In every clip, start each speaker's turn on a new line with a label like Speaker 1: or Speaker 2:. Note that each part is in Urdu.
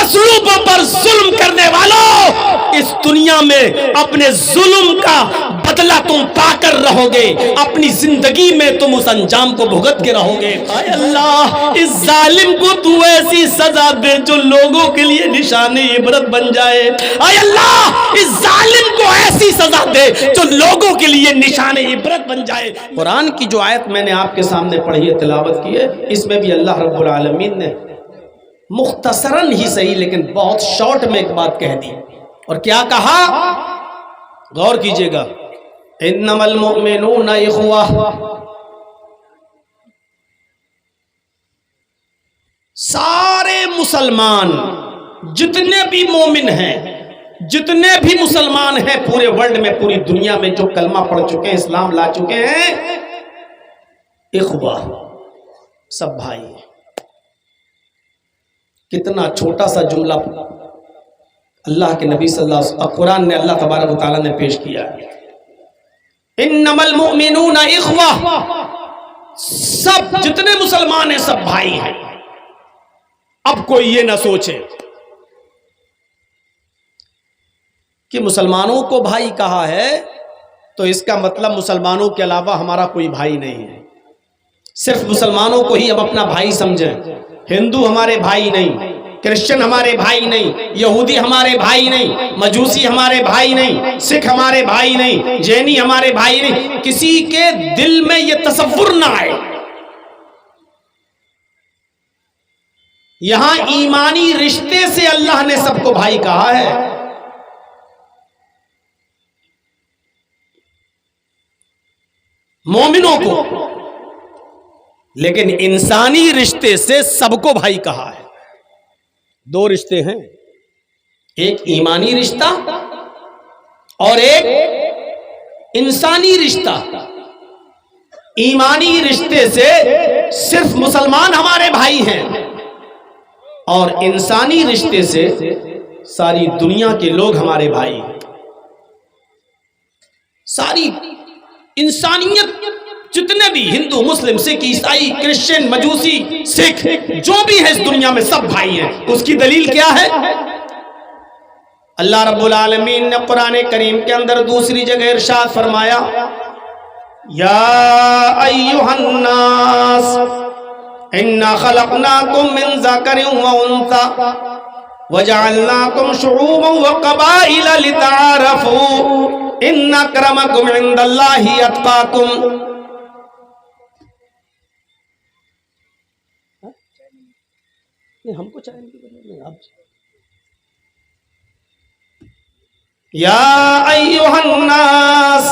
Speaker 1: مظلوموں پر ظلم کرنے والوں، اس دنیا میں اپنے ظلم کا بدلہ تم پا کر رہو گے، اپنی زندگی میں تم اس انجام کو بھگت کے رہو گے۔ اے اللہ، اس ظالم کو تو ایسی سزا دے جو لوگوں کے لیے نشان عبرت بن جائے۔ اے اللہ، اس ظالم کو ایسی سزا دے جو لوگوں کے لیے نشان عبرت بن جائے۔ قرآن کی جو آیت میں نے آپ کے سامنے پڑھی ہے، تلاوت کی ہے، اس میں بھی اللہ رب العالمین نے مختصراً ہی صحیح لیکن بہت شارٹ میں ایک بات کہہ دی، اور کیا کہا؟ غور کیجئے گا، انما المؤمنون اخوہ، سارے مسلمان جتنے بھی مومن ہیں، جتنے بھی مسلمان ہیں پورے ورلڈ میں، پوری دنیا میں جو کلمہ پڑھ چکے ہیں، اسلام لا چکے ہیں، اخوہ، سب بھائی ہیں۔ کتنا چھوٹا سا جملہ اللہ کے نبی صلی اللہ علیہ وسلم قرآن نے اللہ تبارک و تعالیٰ نے پیش کیا ہے، انما المؤمنون اخوہ، سب جتنے مسلمان ہیں سب بھائی ہیں۔ اب کوئی یہ نہ سوچے کہ مسلمانوں کو بھائی کہا ہے تو اس کا مطلب مسلمانوں کے علاوہ ہمارا کوئی بھائی نہیں ہے، صرف مسلمانوں کو ہی ہم اپنا بھائی سمجھیں، ہندو ہمارے بھائی نہیں، کرسچن ہمارے بھائی نہیں، یہودی ہمارے بھائی نہیں، مجوسی ہمارے بھائی نہیں، سکھ ہمارے بھائی نہیں، جینی ہمارے بھائی نہیں۔ کسی کے دل میں یہ تصور نہ آئے، یہاں ایمانی رشتے سے اللہ نے سب کو بھائی کہا ہے۔ مومنوں کو، لیکن انسانی رشتے سے سب کو بھائی کہا ہے۔ دو رشتے ہیں، ایک ایمانی رشتہ اور ایک انسانی رشتہ۔ ایمانی رشتے سے صرف مسلمان ہمارے بھائی ہیں، اور انسانی رشتے سے ساری دنیا کے لوگ ہمارے بھائی ہیں۔ ساری انسانیت، جتنے بھی ہندو، مسلم، سکھ، عیسائی، کرسچن، مجوسی، سکھ، جو بھی ہے اس دنیا میں سب بھائی ہیں۔ اس کی دلیل کیا ہے؟ اللہ رب العالمین نے قرآن کریم کے اندر دوسری جگہ ارشاد فرمایا، یا ایھا الناس انا خلقناکم من ذکر و انثی وجعلناکم شعوبا وقبائل لتعارفوا ان اکرمکم عند اللہ اتقاکم۔ ہم کو چاہیے یا ایھا الناس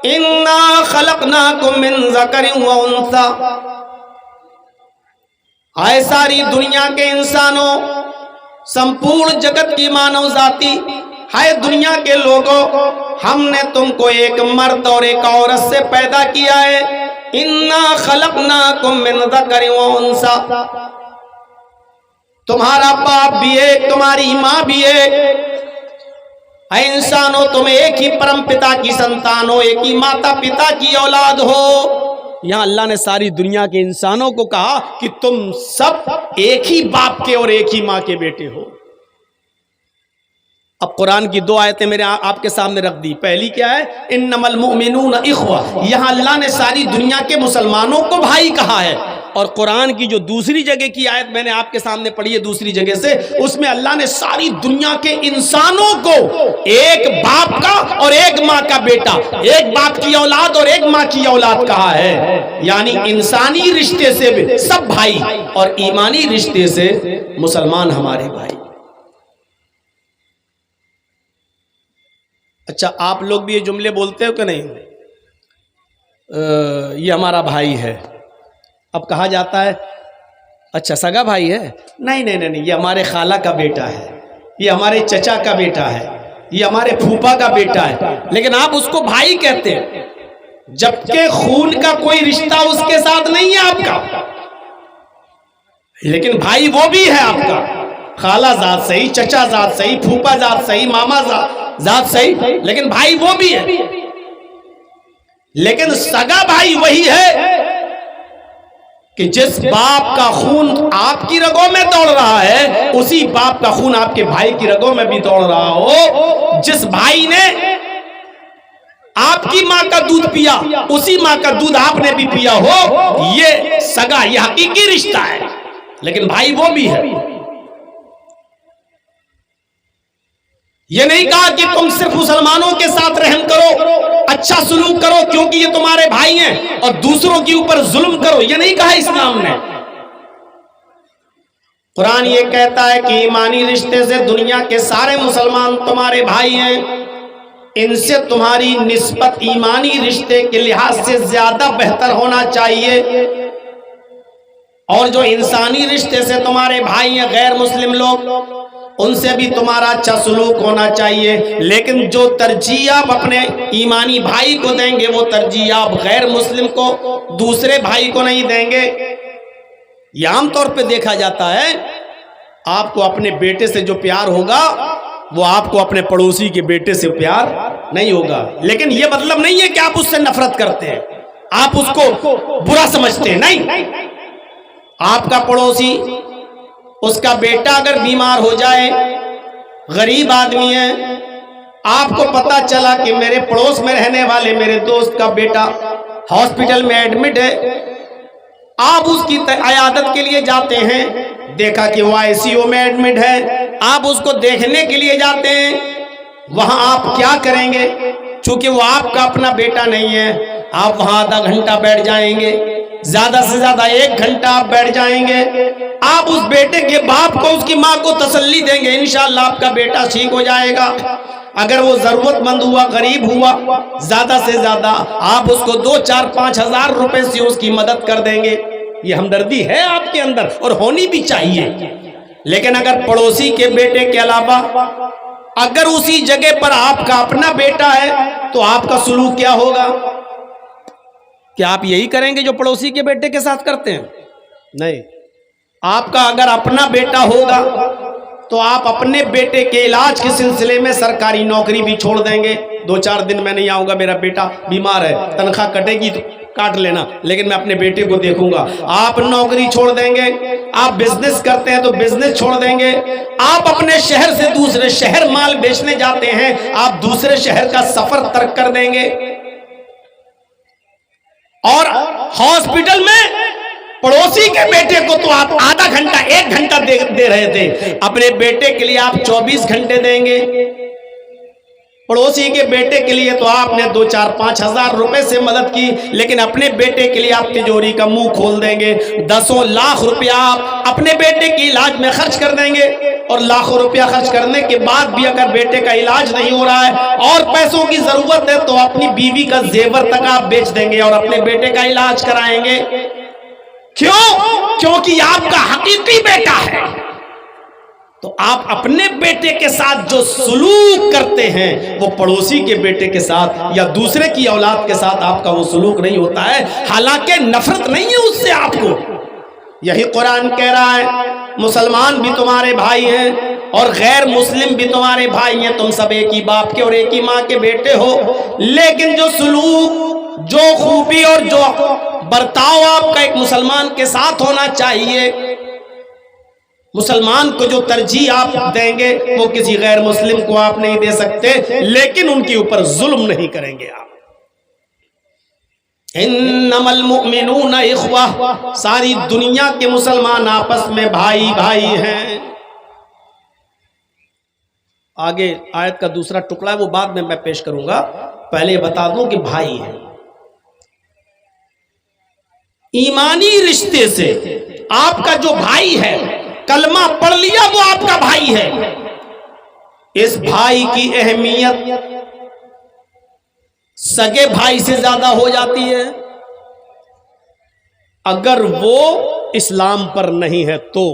Speaker 1: انا خلقناکم من ذکر و انثی، آئے ساری دنیا کے انسانوں، سمپورن جگت کی مانو ذاتی، ہائے دنیا کے لوگوں، ہم نے تم کو ایک مرد اور ایک عورت سے پیدا کیا ہے۔ انا خلقناکم من ذکر و انثی، تمہارا باپ بھی ایک، تمہاری ماں بھی ایک، اے انسانوں تم ایک ہی پرم پتا کی سنتان ہو، ایک ہی ماتا پتا کی اولاد ہو۔ یہاں اللہ نے ساری دنیا کے انسانوں کو کہا کہ تم سب ایک ہی باپ کے اور ایک ہی ماں کے بیٹے ہو۔ اب قرآن کی دو آیتیں میرے آپ کے سامنے رکھ دی۔ پہلی کیا ہے؟ انما المؤمنون اخوہ، یہاں اللہ نے ساری دنیا کے مسلمانوں کو بھائی کہا ہے، اور قرآن کی جو دوسری جگہ کی آیت میں نے آپ کے سامنے پڑھی ہے دوسری جگہ سے، اس میں اللہ نے ساری دنیا کے انسانوں کو ایک باپ کا اور ایک ماں کا بیٹا، ایک باپ کی اولاد اور ایک ماں کی اولاد کہا ہے۔ یعنی انسانی رشتے سے بھی سب بھائی، اور ایمانی رشتے سے مسلمان ہمارے بھائی۔ اچھا، آپ لوگ بھی یہ جملے بولتے ہو کہ نہیں؟ یہ ہمارا بھائی ہے۔ اب کہا جاتا ہے اچھا سگا بھائی ہے، نہیں نہیں نہیں، یہ ہمارے خالہ کا بیٹا ہے، یہ ہمارے چچا کا بیٹا ہے، یہ ہمارے پھوپھا کا بیٹا ہے، لیکن آپ اس کو بھائی کہتے ہیں، جبکہ خون کا کوئی رشتہ اس کے ساتھ نہیں ہے آپ کا، لیکن بھائی وہ بھی ہے آپ کا۔ خالہ ذات صحیح، چچا ذات صحیح، پھوپھا ذات صحیح، ماما ذات صحیح، لیکن بھائی وہ بھی ہے۔ لیکن سگا بھائی وہی ہے کہ جس باپ کا خون آپ کی رگوں میں دوڑ رہا ہے اسی باپ کا خون آپ کے بھائی کی رگوں میں بھی دوڑ رہا ہو. جس بھائی نے آپ کی ماں کا دودھ پیا اسی ماں کا دودھ آپ نے بھی پیا ہو. یہ سگا، یہ حقیقی رشتہ ہے. لیکن بھائی وہ بھی ہے. یہ نہیں کہا کہ تم صرف مسلمانوں کے ساتھ رحم کرو، اچھا سلوک کرو کیونکہ یہ تمہارے بھائی ہیں، اور دوسروں کے اوپر ظلم کرو. یہ نہیں کہا اسلام نے. قرآن یہ کہتا ہے کہ ایمانی رشتے سے دنیا کے سارے مسلمان تمہارے بھائی ہیں. ان سے تمہاری نسبت ایمانی رشتے کے لحاظ سے زیادہ بہتر ہونا چاہیے. اور جو انسانی رشتے سے تمہارے بھائی ہیں غیر مسلم لوگ، ان سے بھی تمہارا اچھا سلوک ہونا چاہیے. لیکن جو ترجیح آپ اپنے ایمانی بھائی کو دیں گے وہ ترجیح آپ غیر مسلم کو، دوسرے بھائی کو نہیں دیں گے. یہ عام طور پہ دیکھا جاتا ہے. آپ کو اپنے بیٹے سے جو پیار ہوگا وہ آپ کو اپنے پڑوسی کے بیٹے سے پیار نہیں ہوگا. لیکن یہ مطلب نہیں ہے کہ آپ اس سے نفرت کرتے ہیں، آپ اس کو برا سمجھتے ہیں. نہیں، آپ کا پڑوسی، اس کا بیٹا اگر بیمار ہو جائے، غریب آدمی ہے، آپ کو پتا چلا کہ میرے پڑوس میں رہنے والے میرے دوست کا بیٹا ہاسپٹل میں ایڈمٹ ہے، آپ اس کی عیادت کے لیے جاتے ہیں. دیکھا کہ وہ ICU میں ایڈمٹ ہے، آپ اس کو دیکھنے کے لیے جاتے ہیں. وہاں آپ کیا کریں گے؟ چونکہ وہ آپ کا اپنا بیٹا نہیں ہے، آپ وہاں آدھا گھنٹہ بیٹھ جائیں گے، زیادہ سے زیادہ 1 گھنٹہ آپ بیٹھ جائیں گے. آپ اس بیٹے کے باپ کو، اس کی ماں کو تسلی دیں گے انشاءاللہ آپ کا بیٹا ٹھیک ہو جائے گا. اگر وہ ضرورت مند ہوا، غریب ہوا، زیادہ سے زیادہ آپ اس کو 2, 4, 5 ہزار روپے سے اس کی مدد کر دیں گے. یہ ہمدردی ہے آپ کے اندر اور ہونی بھی چاہیے. لیکن اگر پڑوسی کے بیٹے کے علاوہ اگر اسی جگہ پر آپ کا اپنا بیٹا ہے تو آپ کا سلوک کیا ہوگا؟ کیا آپ یہی کریں گے جو پڑوسی کے بیٹے کے ساتھ کرتے ہیں؟ نہیں. آپ کا اگر اپنا بیٹا ہوگا تو آپ اپنے بیٹے کے علاج کے سلسلے میں سرکاری نوکری بھی چھوڑ دیں گے. 2-4 دن میں نہیں آؤں گا، میرا بیٹا بیمار ہے، تنخواہ کٹے گی تو کاٹ لینا، لیکن میں اپنے بیٹے کو دیکھوں گا. آپ نوکری چھوڑ دیں گے. آپ بزنس کرتے ہیں تو بزنس چھوڑ دیں گے. آپ اپنے شہر سے دوسرے شہر مال بیچنے جاتے ہیں، آپ دوسرے شہر کا سفر ترک کر دیں گے. اور ہاسپٹل میں پڑوسی کے بیٹے کو تو آپ آدھا گھنٹہ 1 گھنٹہ دے رہے تھے، اپنے بیٹے کے لیے آپ 24 گھنٹے دیں گے. پڑوسی کے بیٹے کے لیے تو آپ نے 2, 4, 5 ہزار روپے سے مدد کی، لیکن اپنے بیٹے کے لیے آپ تجوری کا منہ کھول دیں گے. 10 لاکھ روپیہ آپ اپنے بیٹے کے علاج میں خرچ کر دیں گے، اور لاکھوں روپیہ خرچ کرنے کے بعد بھی اگر بیٹے کا علاج نہیں ہو رہا ہے اور پیسوں کی ضرورت ہے تو اپنی بیوی کا زیور تک آپ بیچ دیں گے اور اپنے بیٹے کا علاج کرائیں گے. کیوں؟ کیونکہ آپ کا حقیقی بیٹا ہے. تو آپ اپنے بیٹے کے ساتھ جو سلوک کرتے ہیں وہ پڑوسی کے بیٹے کے ساتھ یا دوسرے کی اولاد کے ساتھ آپ کا وہ سلوک نہیں ہوتا ہے. حالانکہ نفرت نہیں ہے اس سے آپ کو. یہی قرآن کہہ رہا ہے مسلمان بھی تمہارے بھائی ہیں اور غیر مسلم بھی تمہارے بھائی ہیں، تم سب ایک ہی باپ کے اور ایک ہی ماں کے بیٹے ہو. لیکن جو سلوک، جو خوبی اور جو برتاؤ آپ کا ایک مسلمان کے ساتھ ہونا چاہیے، مسلمان کو جو ترجیح آپ دیں گے وہ کسی غیر مسلم کو آپ نہیں دے سکتے. لیکن ان کے اوپر ظلم نہیں کریں گے آپ. انما المؤمنون اخوہ، ساری دنیا کے مسلمان آپس میں بھائی بھائی ہیں. آگے آیت کا دوسرا ٹکڑا ہے وہ بعد میں پیش کروں گا، پہلے بتا دوں کہ بھائی ہیں. ایمانی رشتے سے آپ کا جو بھائی ہے، کلمہ پڑھ لیا وہ آپ کا بھائی ہے. اس بھائی کی اہمیت سگے بھائی سے زیادہ ہو جاتی ہے اگر وہ اسلام پر نہیں ہے تو.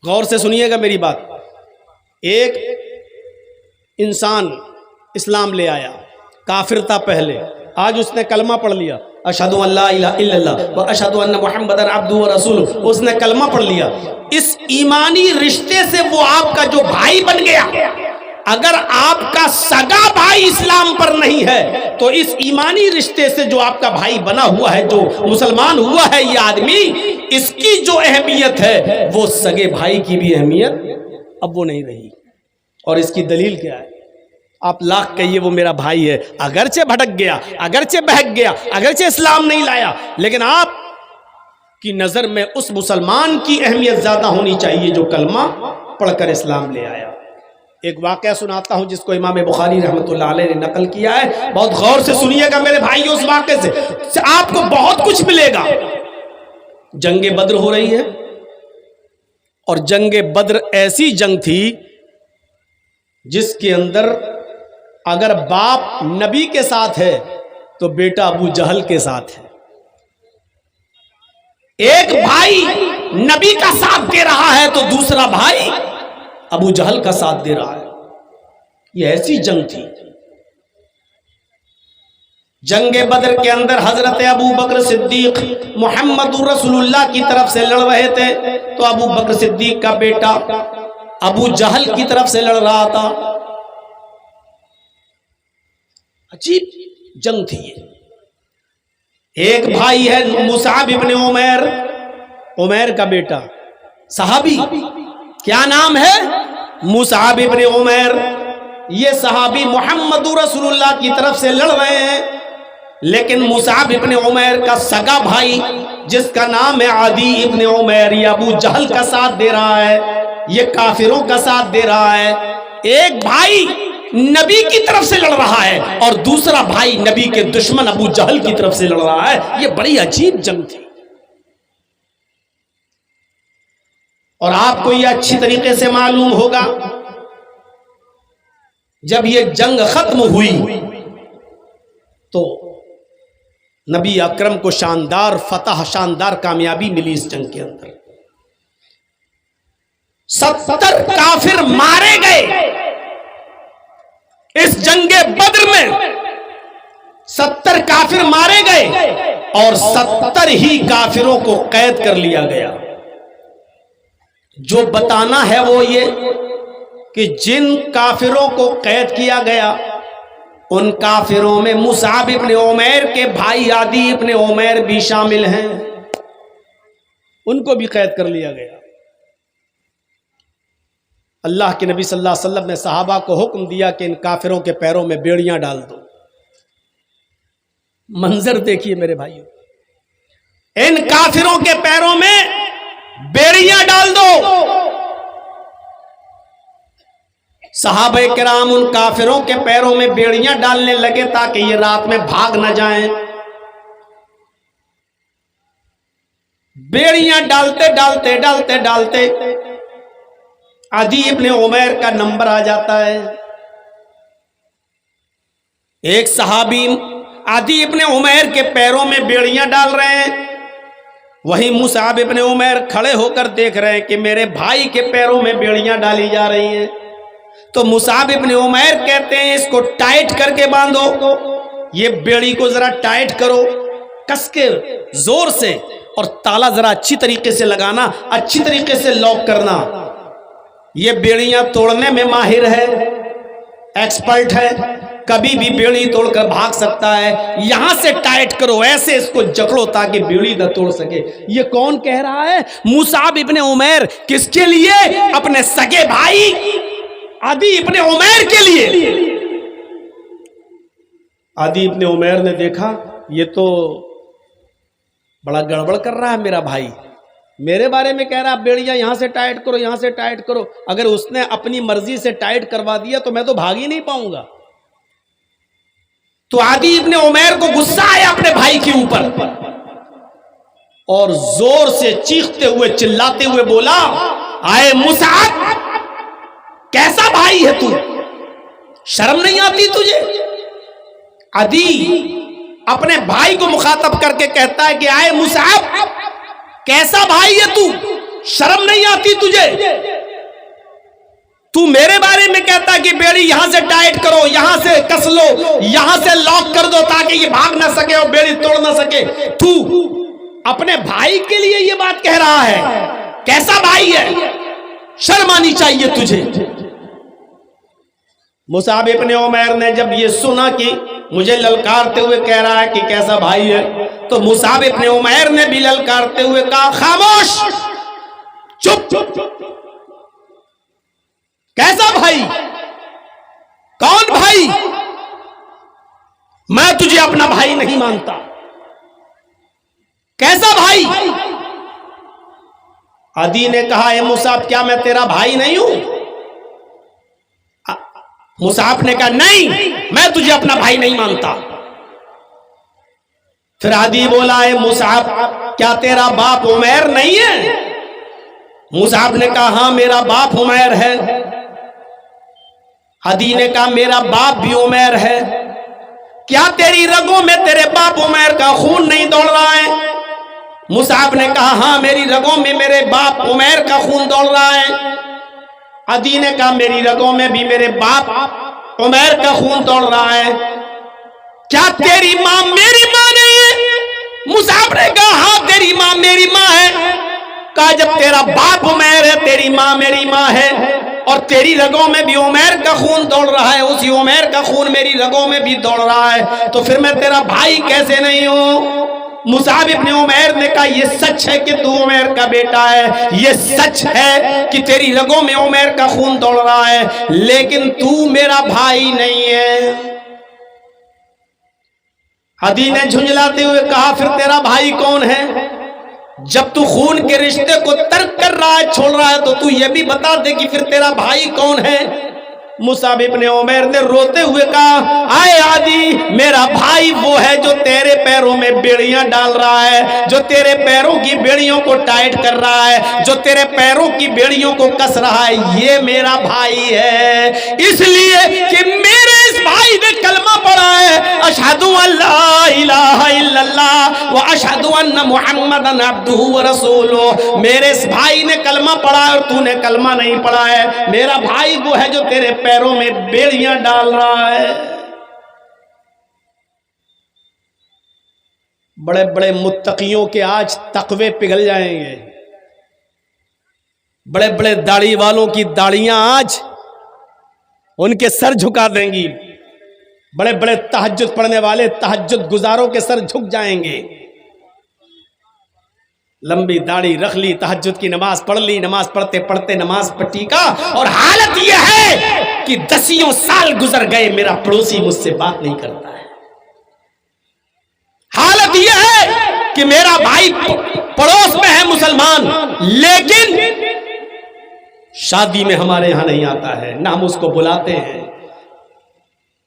Speaker 1: غور سے سنیے گا میری بات. ایک انسان اسلام لے آیا، کافر تھا پہلے، آج اس نے کلمہ پڑھ لیا، اشہد ان لا الہ الا اللہ و اشہد ان محمد عبدہ و رسولہ، اس نے کلمہ پڑھ لیا. اس ایمانی رشتے سے وہ آپ کا جو بھائی بن گیا. اگر آپ کا سگا بھائی اسلام پر نہیں ہے تو اس ایمانی رشتے سے جو آپ کا بھائی بنا ہوا ہے، جو مسلمان ہوا ہے یہ آدمی، اس کی جو اہمیت ہے وہ سگے بھائی کی بھی اہمیت اب وہ نہیں رہی۔ اور اس کی دلیل کیا ہے؟ آپ لاکھ کہیے وہ میرا بھائی ہے، اگرچہ بھٹک گیا، اگرچہ بہک گیا، اگرچہ اسلام نہیں لایا، لیکن آپ کی نظر میں اس مسلمان کی اہمیت زیادہ ہونی چاہیے جو کلمہ پڑھ کر اسلام لے آیا۔ ایک واقعہ سناتا ہوں جس کو امام بخاری رحمۃ اللہ علیہ نے نقل کیا ہے، بہت غور سے سنیے گا میرے بھائیو، اس واقعے سے آپ کو بہت کچھ ملے گا۔ جنگ بدر ہو رہی ہے، اور جنگ بدر ایسی جنگ تھی جس کے اندر اگر باپ نبی کے ساتھ ہے تو بیٹا ابو جہل کے ساتھ ہے۔ ایک بھائی نبی کا ساتھ دے رہا ہے تو دوسرا بھائی ابو جہل کا ساتھ دے رہا ہے۔ یہ ایسی جنگ تھی۔ جنگ بدر کے اندر حضرت ابو بکر صدیق محمد رسول اللہ کی طرف سے لڑ رہے تھے، تو ابو بکر صدیق کا بیٹا ابو جہل کی طرف سے لڑ رہا تھا۔ عجیب جنگ تھی یہ۔ ایک بھائی ہے مصعب ابن عمیر، عمیر کا بیٹا، صحابی، کیا نام ہے؟ مصعب ابن عمیر۔ یہ صحابی محمد رسول اللہ کی طرف سے لڑ رہے ہیں، لیکن مصعب ابن عمیر کا سگا بھائی جس کا نام ہے عدی ابن عمیر، یہ ابو جہل کا ساتھ دے رہا ہے، یہ کافروں کا ساتھ دے رہا ہے۔ ایک بھائی نبی کی طرف سے لڑ رہا ہے اور دوسرا بھائی نبی کے دشمن ابو جہل کی طرف سے لڑ رہا ہے۔ یہ بڑی عجیب جنگ تھی، اور آپ کو یہ اچھی طریقے سے معلوم ہوگا جب یہ جنگ ختم ہوئی تو نبی اکرم کو شاندار فتح، شاندار کامیابی ملی اس جنگ کے اندر۔ 70 کافر مارے گئے اس جنگ بدر میں، 70 کافر مارے گئے اور 70 ہی کافروں کو قید کر لیا گیا۔ جو بتانا ہے وہ یہ کہ جن کافروں کو قید کیا گیا ان کافروں میں مصعب ابن عمیر کے بھائی عدی ابن عمیر بھی شامل ہیں، ان کو بھی قید کر لیا گیا۔ اللہ کے نبی صلی اللہ علیہ وسلم نے صحابہ کو حکم دیا کہ ان کافروں کے پیروں میں بیڑیاں ڈال دو۔ منظر دیکھیے میرے بھائیو، ان کافروں کے پیروں میں بیڑیاں ڈال دو۔ صحابہ کرام ان کافروں کے پیروں میں بیڑیاں ڈالنے لگے تاکہ یہ رات میں بھاگ نہ جائیں۔ بیڑیاں ڈالتے ڈالتے ڈالتے ڈالتے عدی ابن عمیر کا نمبر آ جاتا ہے۔ ایک صحابی عدی ابن عمیر کے پیروں میں بیڑیاں ڈال رہے ہیں، وہیں مصعب ابن عمیر کھڑے ہو کر دیکھ رہے ہیں کہ میرے بھائی کے پیروں میں بیڑیاں ڈالی جا رہی ہیں۔ تو مصعب ابن عمیر کہتے ہیں اس کو ٹائٹ کر کے باندھو، یہ بیڑی کو ذرا ٹائٹ کرو، کس کے زور سے، اور تالا ذرا اچھی طریقے سے لگانا، اچھی طریقے سے لاک کرنا۔ یہ بیڑیاں توڑنے میں ماہر ہے، ایکسپرٹ ہے، کبھی بھی بیڑی توڑ کر بھاگ سکتا ہے۔ یہاں سے ٹائٹ کرو، ایسے اس کو جکڑو تاکہ بیڑی نہ توڑ سکے۔ یہ کون کہہ رہا ہے؟ مصعب ابن عمیر۔ کس کے لیے؟ اپنے سگے بھائی عدی ابن عمیر کے لیے۔ عدی ابن عمیر نے دیکھا یہ تو بڑا گڑبڑ کر رہا ہے میرا بھائی، میرے بارے میں کہہ رہا بیڑیاں یہاں سے ٹائٹ کرو، یہاں سے ٹائٹ کرو۔ اگر اس نے اپنی مرضی سے ٹائٹ کروا دیا تو میں تو بھاگ ہی نہیں پاؤں گا۔ تو عدی ابن عمیر کو غصہ آیا اپنے بھائی کے اوپر، اور زور سے چیختے ہوئے چلاتے ہوئے بولا، آئے مصعب، کیسا بھائی ہے تو؟ شرم نہیں آتی تجھے؟ عدی اپنے بھائی کو مخاطب کر کے کہتا ہے کہ آئے مصعب، کیسا بھائی ہے تو؟ شرم نہیں آتی تجھے؟ تو میرے بارے میں کہتا کہ بیڑی یہاں سے ٹائٹ کرو، یہاں سے کس لو، یہاں سے لاک کر دو تاکہ یہ بھاگ نہ سکے اور بیڑی توڑ نہ سکے۔ تو اپنے بھائی کے لیے یہ بات کہہ رہا ہے؟ کیسا بھائی ہے؟ شرم آنی چاہیے تجھے۔ مصعب ابن عمیر نے جب یہ سنا کہ مجھے للکارتے ہوئے کہہ رہا ہے کہ کیسا بھائی ہے، تو مصعب ابن عمیر نے بھی للکارتے ہوئے کہا خاموش، چپ، کیسا بھائی، کون بھائی، میں تجھے اپنا بھائی نہیں مانتا، کیسا بھائی؟ عدی نے کہا اے مصعب کیا میں تیرا بھائی نہیں ہوں؟ مصعب نے کہا نہیں، میں تجھے اپنا بھائی نہیں مانتا۔ پھر عدی بولا اے مصعب کیا تیرا باپ عمیر نہیں ہے؟ مصعب نے کہا ہاں میرا باپ عمیر ہے۔ عدی نے کہا میرا باپ بھی عمیر ہے، کیا تیری رگوں میں تیرے باپ عمیر کا خون نہیں دوڑ رہا ہے؟ مصعب نے کہا ہاں میری رگوں میں میرے باپ عمیر کا خون دوڑ رہا ہے۔ عدی نے کہا میری رگوں میں بھی میرے باپ عمیر کا خون دوڑ رہا ہے، کیا تیری ماں میری ماں نہیں ہے؟ مصعب نے کہا ہاں تیری ماں میری ماں ہے۔ کہا جب تیرا باپ عمیر ہے، تیری ماں میری ماں ہے، اور تیری رگوں میں بھی عمیر کا خون دوڑ رہا ہے، اسی عمیر کا خون میری رگوں میں بھی دوڑ رہا ہے، تو پھر میں تیرا بھائی کیسے نہیں ہوں؟ مصعب ابن عمیر نے کہا یہ سچ ہے کہ تو عمیر کا بیٹا ہے، یہ سچ ہے کہ تیری رگوں میں عمیر کا خون دوڑ رہا ہے، لیکن تو میرا بھائی نہیں ہے۔ عدی نے جھنجلاتے ہوئے کہا پھر تیرا بھائی کون ہے؟ جب تو خون کے رشتے کو ترک کر رہا ہے، چھوڑ رہا ہے، تو یہ بھی بتا دے کہ پھر تیرا بھائی کون ہے؟ مصعب ابن عمیر نے روتے ہوئے کہا آئے عدی، میرا بھائی وہ ہے جو تیرے پیروں میں بیڑیاں ڈال رہا ہے، جو تیرے پیروں کی بیڑیوں کو ٹائٹ کر رہا ہے، جو تیرے پیروں کی بیڑیوں کو کس رہا ہے، یہ میرا بھائی ہے، اس لیے کہ میرے اس بھائی نے کلمہ پڑھا ہے اشہد ان لا الہ الا اللہ و اشہد ان محمد عبدہ و رسولہ۔ میرے اس بھائی نے کلمہ پڑھا ہے اور تو نے کلمہ نہیں پڑھا ہے، میرا بھائی وہ ہے جو تیرے پیروں میں بیڑیاں ڈال رہا ہے۔ بڑے بڑے متقیوں کے آج تقوے پگھل جائیں گے، بڑے بڑے داڑھی والوں کی داڑیاں آج ان کے سر جھکا دیں گی، بڑے بڑے تہجد پڑھنے والے تہجد گزاروں کے سر جھک جائیں گے۔ لمبی داڑھی رکھ لی، تہجد کی نماز پڑھ لی، نماز پڑھتے پڑھتے نماز پٹی کا، اور حالت یہ ہے کہ 10 سال گزر گئے میرا پڑوسی مجھ سے بات نہیں کرتا ہے، حالت یہ ہے کہ میرا بھائی پڑوس میں ہے مسلمان، لیکن شادی میں ہمارے ہاں نہیں آتا ہے، نہ ہم اس کو بلاتے ہیں،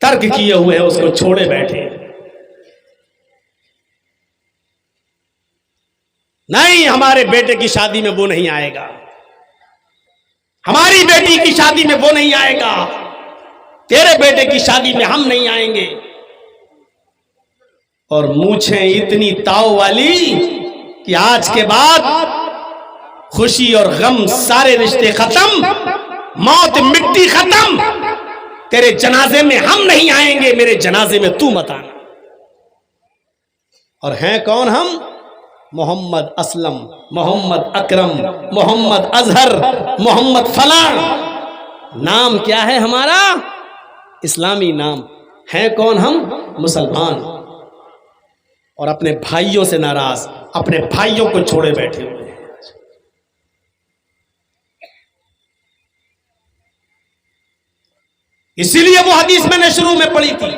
Speaker 1: ترک کیے ہوئے ہیں، اس کو چھوڑے بیٹھے ہیں، نہیں ہمارے بیٹے کی شادی میں وہ نہیں آئے گا، ہماری بیٹی کی شادی میں وہ نہیں آئے گا، تیرے بیٹے کی شادی میں ہم نہیں آئیں گے، اور مونچھیں اتنی تاؤ والی کہ آج کے بعد خوشی اور غم سارے رشتے ختم، موت مٹی ختم، تیرے جنازے میں ہم نہیں آئیں گے، میرے جنازے میں تو مت آنا۔ اور ہیں کون ہم؟ محمد اسلم، محمد اکرم، محمد اظہر، محمد فلاں، نام کیا ہے ہمارا؟ اسلامی نام۔ ہیں کون ہم؟ مسلمان، اور اپنے بھائیوں سے ناراض، اپنے بھائیوں کو چھوڑے بیٹھے ہوئے ہیں۔ اسی لیے وہ حدیث میں نے شروع میں پڑھی تھی،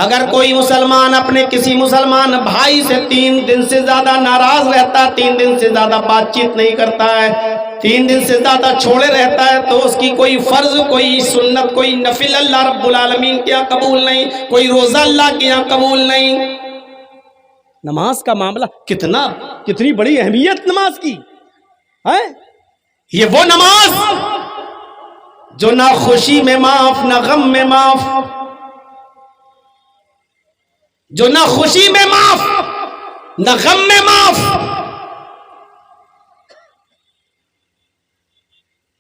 Speaker 1: اگر کوئی مسلمان اپنے کسی مسلمان بھائی سے 3 دن سے زیادہ ناراض رہتا ہے، 3 دن سے زیادہ بات چیت نہیں کرتا ہے، 3 دن سے زیادہ چھوڑے رہتا ہے، تو اس کی کوئی فرض، کوئی سنت، کوئی نفل اللہ رب العالمین کے یہاں قبول نہیں، کوئی روزہ اللہ کے یہاں قبول نہیں۔ نماز کا معاملہ کتنی بڑی اہمیت نماز کی ہے، یہ وہ نماز جو نہ خوشی میں معاف، نہ غم میں معاف، جو نہ خوشی میں معاف نہ غم میں معاف۔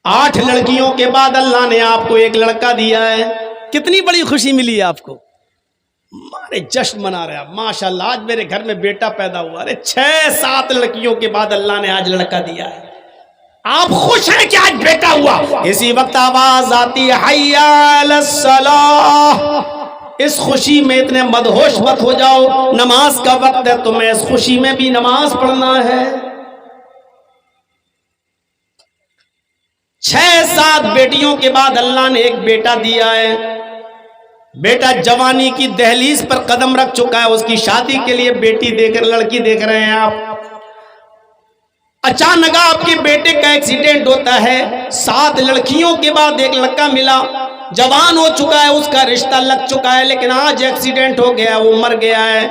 Speaker 1: 8 لڑکیوں کے بعد اللہ نے آپ کو ایک لڑکا دیا ہے، کتنی بڑی خوشی ملی ہے آپ کو، مارے جشن منا رہے ہیں ماشاءاللہ، آج میرے گھر میں بیٹا پیدا ہوا۔ ارے 6-7 لڑکیوں کے بعد اللہ نے آج لڑکا دیا ہے، آپ خوش ہیں کہ آج بیٹا ہوا؟ اسی وقت آواز آتی ہے حی علی الصلاۃ. اس خوشی میں اتنے مدہوش مت ہو جاؤ، نماز کا وقت ہے، تمہیں اس خوشی میں بھی نماز پڑھنا ہے. 6-7 بیٹیوں کے بعد اللہ نے ایک بیٹا دیا ہے. بیٹا جوانی کی دہلیز پر قدم رکھ چکا ہے، اس کی شادی کے لیے بیٹی دیکھ لڑکی دیکھ رہے ہیں آپ. اچانک آپ کے بیٹے کا ایکسیڈنٹ ہوتا ہے. 7 لڑکیوں کے بعد ایک لڑکا ملا، جوان ہو چکا ہے، اس کا رشتہ لگ چکا ہے، لیکن آج ایکسیڈنٹ ہو گیا، وہ مر گیا ہے.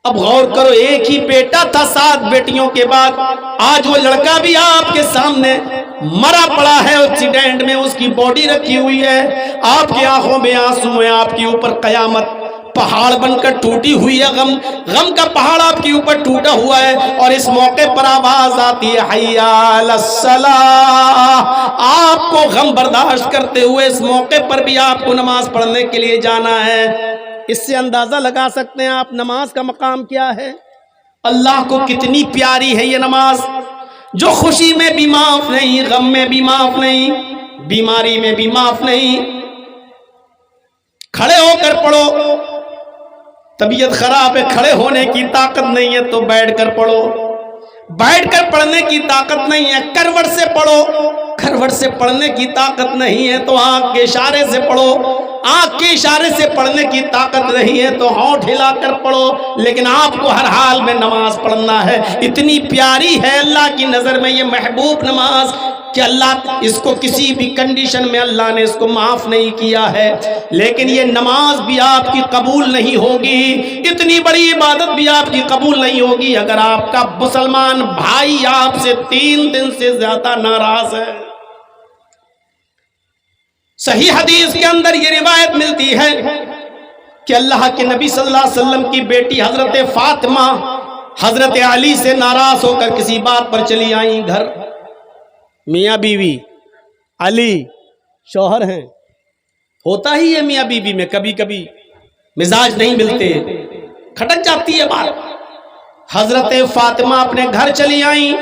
Speaker 1: اب غور کرو، ایک ہی بیٹا تھا 7 بیٹیوں کے بعد، آج وہ لڑکا بھی آپ کے سامنے مرا پڑا ہے ایکسیڈنٹ میں، اس کی باڈی رکھی ہوئی ہے، آپ کی آنکھوں میں آنسو ہیں، آپ کے اوپر قیامت پہاڑ بن کر ٹوٹی ہوئی ہے، غم کا پہاڑ آپ کے اوپر ٹوٹا ہوا ہے. اور اس موقع پر آواز آتی ہے حی علی الصلاۃ. آپ کو غم برداشت کرتے ہوئے اس موقع پر بھی آپ کو نماز پڑھنے کے لیے جانا ہے. اس سے اندازہ لگا سکتے ہیں آپ نماز کا مقام کیا ہے. اللہ کو کتنی پیاری ہے یہ نماز، جو خوشی میں بھی معاف نہیں، غم میں بھی معاف نہیں، بیماری میں بھی معاف نہیں. کھڑے ہو کر پڑھو، طبیعت خراب ہے، کھڑے ہونے کی طاقت نہیں ہے تو بیٹھ کر پڑھو، بیٹھ کر پڑھنے کی طاقت نہیں ہے کروٹ سے پڑھو، کروٹ سے پڑھنے کی طاقت نہیں ہے تو آنکھ کے اشارے سے پڑھو، آنکھ کے اشارے سے پڑھنے کی طاقت نہیں ہے تو ہونٹ ہلا کر پڑھو، لیکن آپ کو ہر حال میں نماز پڑھنا ہے. اتنی پیاری ہے اللہ کی نظر میں یہ محبوب نماز کہ اللہ اس کو کسی بھی کنڈیشن میں اللہ نے اس کو معاف نہیں کیا ہے. لیکن یہ نماز بھی آپ کی قبول نہیں ہوگی، اتنی بڑی عبادت بھی آپ کی قبول نہیں ہوگی اگر آپ کا مسلمان بھائی آپ سے 3 دن سے زیادہ ناراض ہے. صحیح حدیث کے اندر یہ روایت ملتی ہے کہ اللہ کے نبی صلی اللہ علیہ وسلم کی بیٹی حضرت فاطمہ حضرت علی سے ناراض ہو کر کسی بات پر چلی آئیں گھر. میاں بیوی، علی شوہر ہیں، ہوتا ہی ہے میاں بیوی میں کبھی کبھی مزاج نہیں ملتے، کھٹک جاتی ہے بات. حضرت فاطمہ اپنے گھر چلی آئیں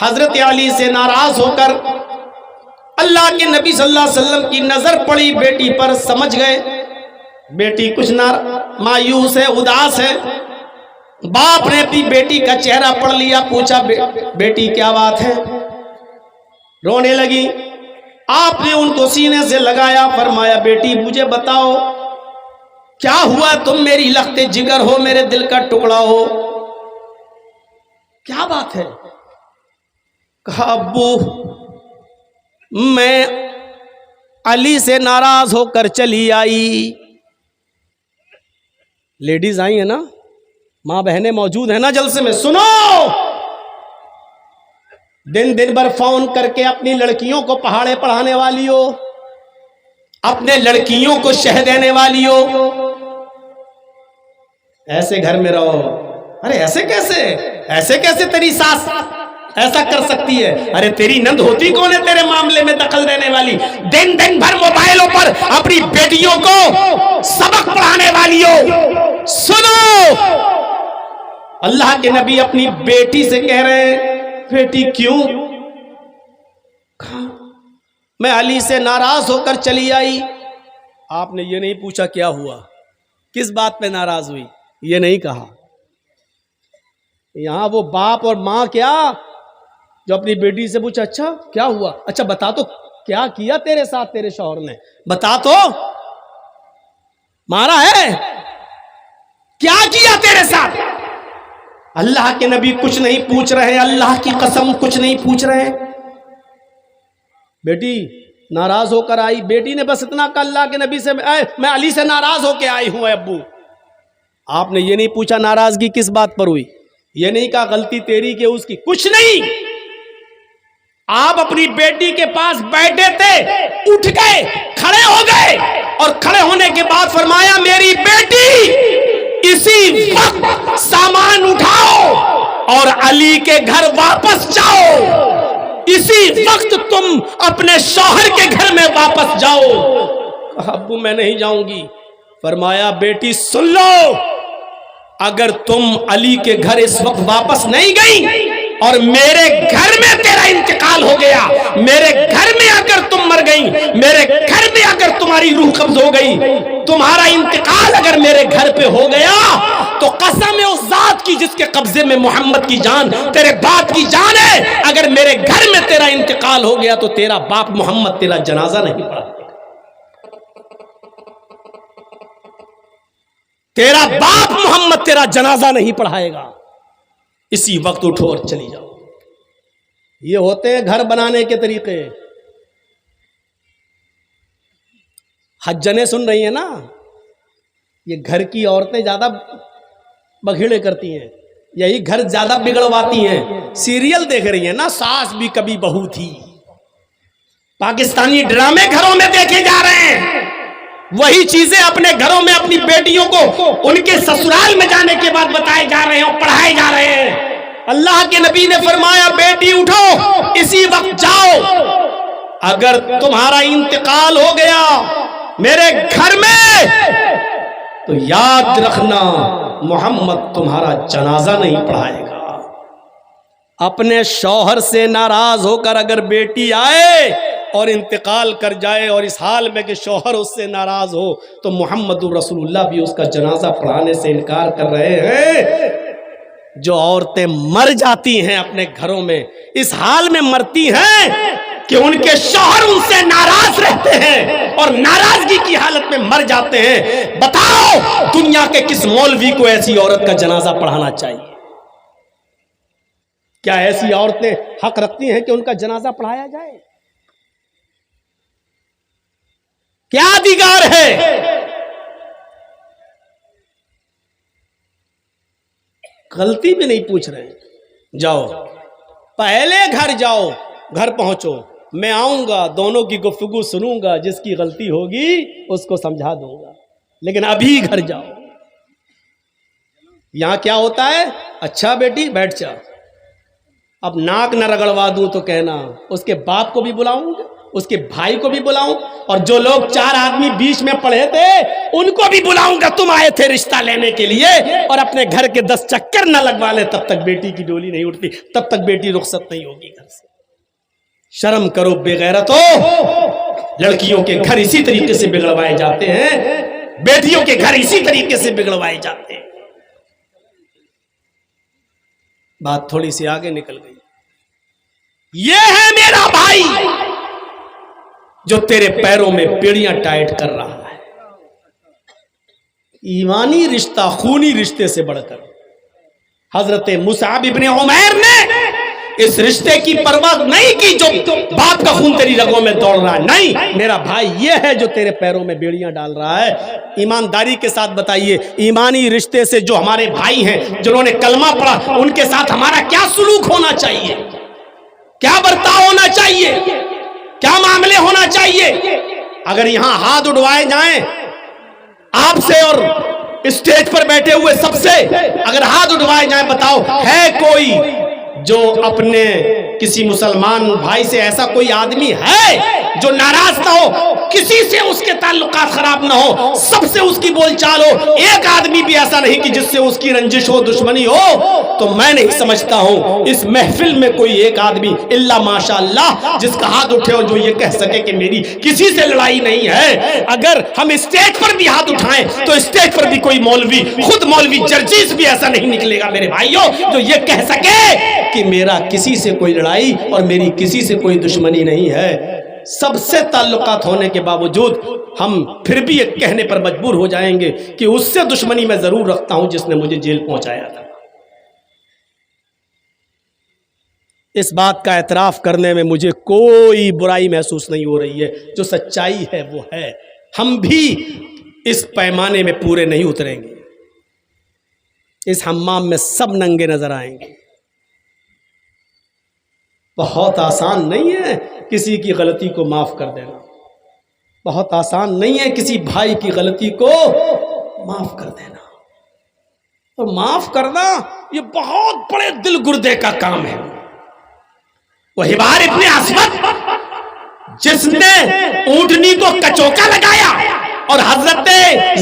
Speaker 1: حضرت علی سے ناراض ہو کر. اللہ کے نبی صلی اللہ علیہ وسلم کی نظر پڑی بیٹی پر، سمجھ گئے بیٹی کچھ مایوس ہے، اداس ہے. باپ نے اپنی بیٹی کا چہرہ پڑھ لیا، پوچھا بیٹی کیا بات ہے؟ رونے لگی. آپ نے ان کو سینے سے لگایا، فرمایا بیٹی مجھے بتاؤ کیا ہوا، تم میری لخت جگر ہو، میرے دل کا ٹکڑا ہو، کیا بات ہے؟ کہا ابو میں علی سے ناراض ہو کر چلی آئی. لیڈیز آئی ہیں نا، ماں بہنیں موجود ہیں نا جلسے میں، سنو. دن بھر فون کر کے اپنی لڑکیوں کو پہاڑے پڑھانے والی ہو، اپنے لڑکیوں کو شہ دینے والی ہو، ایسے گھر میں رہو. ارے ایسے کیسے تیری ساس ایسا کر سکتی ہے؟ ارے تیری نند ہوتی کون ہے تیرے معاملے میں دخل دینے والی؟ دن بھر موبائلوں پر اپنی بیٹیوں کو سبق پڑھانے والی ہو. سنو، اللہ کے نبی اپنی بیٹی سے کہہ رہے ہیں بیٹی کیوں؟ میں علی سے ناراض ہو کر چلی آئی. آپ نے یہ نہیں پوچھا کیا ہوا، کس بات پہ ناراض ہوئی، یہ نہیں کہا. یہاں وہ باپ اور ماں کیا جو اپنی بیٹی سے پوچھا اچھا کیا ہوا، اچھا بتا تو کیا کیا تیرے ساتھ تیرے شوہر نے، بتا تو، مارا ہے، کیا کیا تیرے ساتھ؟ اللہ کے نبی کچھ نہیں پوچھ رہے، اللہ کی قسم کچھ نہیں پوچھ رہے. بیٹی ناراض ہو کر آئی، بیٹی نے بس اتنا کہا اللہ کے نبی سے میں علی سے ناراض ہو کے آئی ہوں ابو. آپ نے یہ نہیں پوچھا ناراضگی کس بات پر ہوئی، یہ نہیں کہا غلطی تیری کہ اس کی، کچھ نہیں. آپ اپنی بیٹی کے پاس بیٹھے تھے، اٹھ گئے، کھڑے ہو گئے، اور کھڑے ہونے کے بعد فرمایا میری بیٹی اسی وقت سامان اٹھاؤ اور علی کے گھر واپس جاؤ، اسی وقت تم اپنے شوہر کے گھر میں واپس جاؤ. ابو میں نہیں جاؤں گی. فرمایا بیٹی سن لو، اگر تم علی کے گھر اس وقت واپس نہیں گئی اور میرے گھر میں تیرا انتقال ہو گیا، میرے گھر میں اگر تم مر گئی، میرے گھر میں اگر تمہاری روح قبض ہو گئی، تمہارا انتقال اگر میرے گھر پہ ہو گیا، تو قسم ہے اس ذات کی جس کے قبضے میں محمد کی جان، تیرے باپ کی جان ہے، اگر میرے گھر میں تیرا انتقال ہو گیا تو تیرا باپ محمد تیرا جنازہ نہیں پڑھا، تیرا باپ محمد تیرا جنازہ نہیں پڑھائے گا، اسی وقت اٹھو اور چلی جاؤ۔ یہ ہوتے ہیں گھر بنانے کے طریقے۔ حجنے سن رہی ہیں نا، یہ گھر کی عورتیں زیادہ بگھیڑے کرتی ہیں، یہی گھر زیادہ بگڑواتی ہیں۔ سیریل دیکھ رہی ہیں نا، ساس بھی کبھی بہو تھی، پاکستانی ڈرامے گھروں میں دیکھے جا رہے ہیں، وہی چیزیں اپنے گھروں میں اپنی بیٹیوں کو ان کے سسرال میں جانے کے بعد بتائے جا رہے ہیں اور پڑھائے جا رہے ہیں۔ اللہ کے نبی نے فرمایا بیٹی اٹھو اسی وقت جاؤ، اگر تمہارا انتقال ہو گیا میرے گھر میں تو یاد رکھنا محمد تمہارا جنازہ نہیں پڑھائے گا۔ اپنے شوہر سے ناراض ہو کر اگر بیٹی آئے اور انتقال کر جائے اور اس حال میں کہ شوہر اس سے ناراض ہو تو محمد رسول اللہ بھی اس کا جنازہ پڑھانے سے انکار کر رہے ہیں۔ جو عورتیں مر جاتی ہیں اپنے گھروں میں، اس حال میں مرتی ہیں کہ ان کے شوہر ان سے ناراض رہتے ہیں اور ناراضگی کی حالت میں مر جاتے ہیں، بتاؤ دنیا کے کس مولوی کو ایسی عورت کا جنازہ پڑھانا چاہیے؟ کیا ایسی عورتیں حق رکھتی ہیں کہ ان کا جنازہ پڑھایا جائے؟ کیا ادھیکار ہے؟ غلطی بھی نہیں پوچھ رہے ہیں، جاؤ پہلے گھر جاؤ، گھر پہنچو، میں آؤں گا، دونوں کی گفتگو سنوں گا، جس کی غلطی ہوگی اس کو سمجھا دوں گا، لیکن ابھی گھر جاؤ۔ یہاں کیا ہوتا ہے؟ اچھا بیٹی بیٹھ جا، اب ناک نہ رگڑوا دوں تو کہنا، اس کے باپ کو بھی بلاؤں گا، اس کے بھائی کو بھی بلاؤں، اور جو لوگ 4 آدمی بیچ میں پڑے تھے ان کو بھی بلاؤں گا، تم آئے تھے رشتہ لینے کے لیے، اور اپنے گھر کے 10 چکر نہ لگوا لے تب تک بیٹی کی ڈولی نہیں اٹھتی، تب تک بیٹی رخصت نہیں ہوگی گھر سے۔ شرم کرو بے غیرتو، لڑکیوں کے گھر اسی طریقے سے بگڑوائے جاتے ہیں، بیٹیوں کے گھر اسی طریقے سے بگڑوائے جاتے ہیں۔ بات تھوڑی سی آگے نکل گئی۔ یہ ہے میرا بھائی جو تیرے پیروں میں بیڑیاں ٹائٹ کر رہا ہے، ایمانی رشتہ خونی رشتے سے بڑھ کر حضرت مصعب ابن عمیر نے اس رشتے کی پرواہ نہیں کی جو باپ کا خون تیری رگوں میں دوڑ رہا ہے، نہیں، میرا بھائی یہ ہے جو تیرے پیروں میں بیڑیاں ڈال رہا ہے۔ ایمانداری کے ساتھ بتائیے، ایمانی رشتے سے جو ہمارے بھائی ہیں جنہوں نے کلمہ پڑھا، ان کے ساتھ ہمارا کیا سلوک ہونا چاہیے، کیا برتاؤ ہونا چاہیے، کیا معاملے ہونا چاہیے؟ اگر یہاں ہاتھ اٹھوائے جائیں آپ سے اور اسٹیج پر بیٹھے ہوئے سب سے اگر ہاتھ اٹھوائے جائیں، بتاؤ ہے کوئی جو اپنے کسی مسلمان بھائی سے ایسا کوئی آدمی ہے جو ناراض نہ ہو، کسی سے اس کے تعلقات خراب نہ ہو، سب سے اس کی بول چال ہو، ایک آدمی بھی ایسا نہیں کہ جس سے اس کی رنجش ہو، دشمنی ہو؟ تو میں نہیں سمجھتا ہوں اس محفل میں کوئی ایک آدمی الا ماشاء اللہ جس کا ہاتھ اٹھے اور جو یہ کہہ سکے کہ میری کسی سے لڑائی نہیں ہے۔ اگر ہم اسٹیج پر بھی ہاتھ اٹھائیں تو اسٹیج پر بھی کوئی مولوی، خود مولوی جرجیس بھی ایسا نہیں نکلے گا میرے بھائیوں جو یہ کہہ سکے کہ میرا کسی سے کوئی لڑائی اور میری کسی سے کوئی دشمنی نہیں ہے۔ سب سے تعلقات ہونے کے باوجود ہم پھر بھی ایک کہنے پر مجبور ہو جائیں گے کہ اس سے دشمنی میں ضرور رکھتا ہوں جس نے مجھے جیل پہنچایا تھا۔ اس بات کا اعتراف کرنے میں مجھے کوئی برائی محسوس نہیں ہو رہی ہے، جو سچائی ہے وہ ہے۔ ہم بھی اس پیمانے میں پورے نہیں اتریں گے، اس حمام میں سب ننگے نظر آئیں گے۔ بہت آسان نہیں ہے کسی کی غلطی کو معاف کر دینا، بہت آسان نہیں ہے کسی بھائی کی غلطی کو معاف کر دینا، اور معاف کرنا یہ بہت بڑے دل گردے کا کام ہے۔ وہ حبار ابن اسود جس نے اونٹنی کو کچوکا لگایا اور حضرت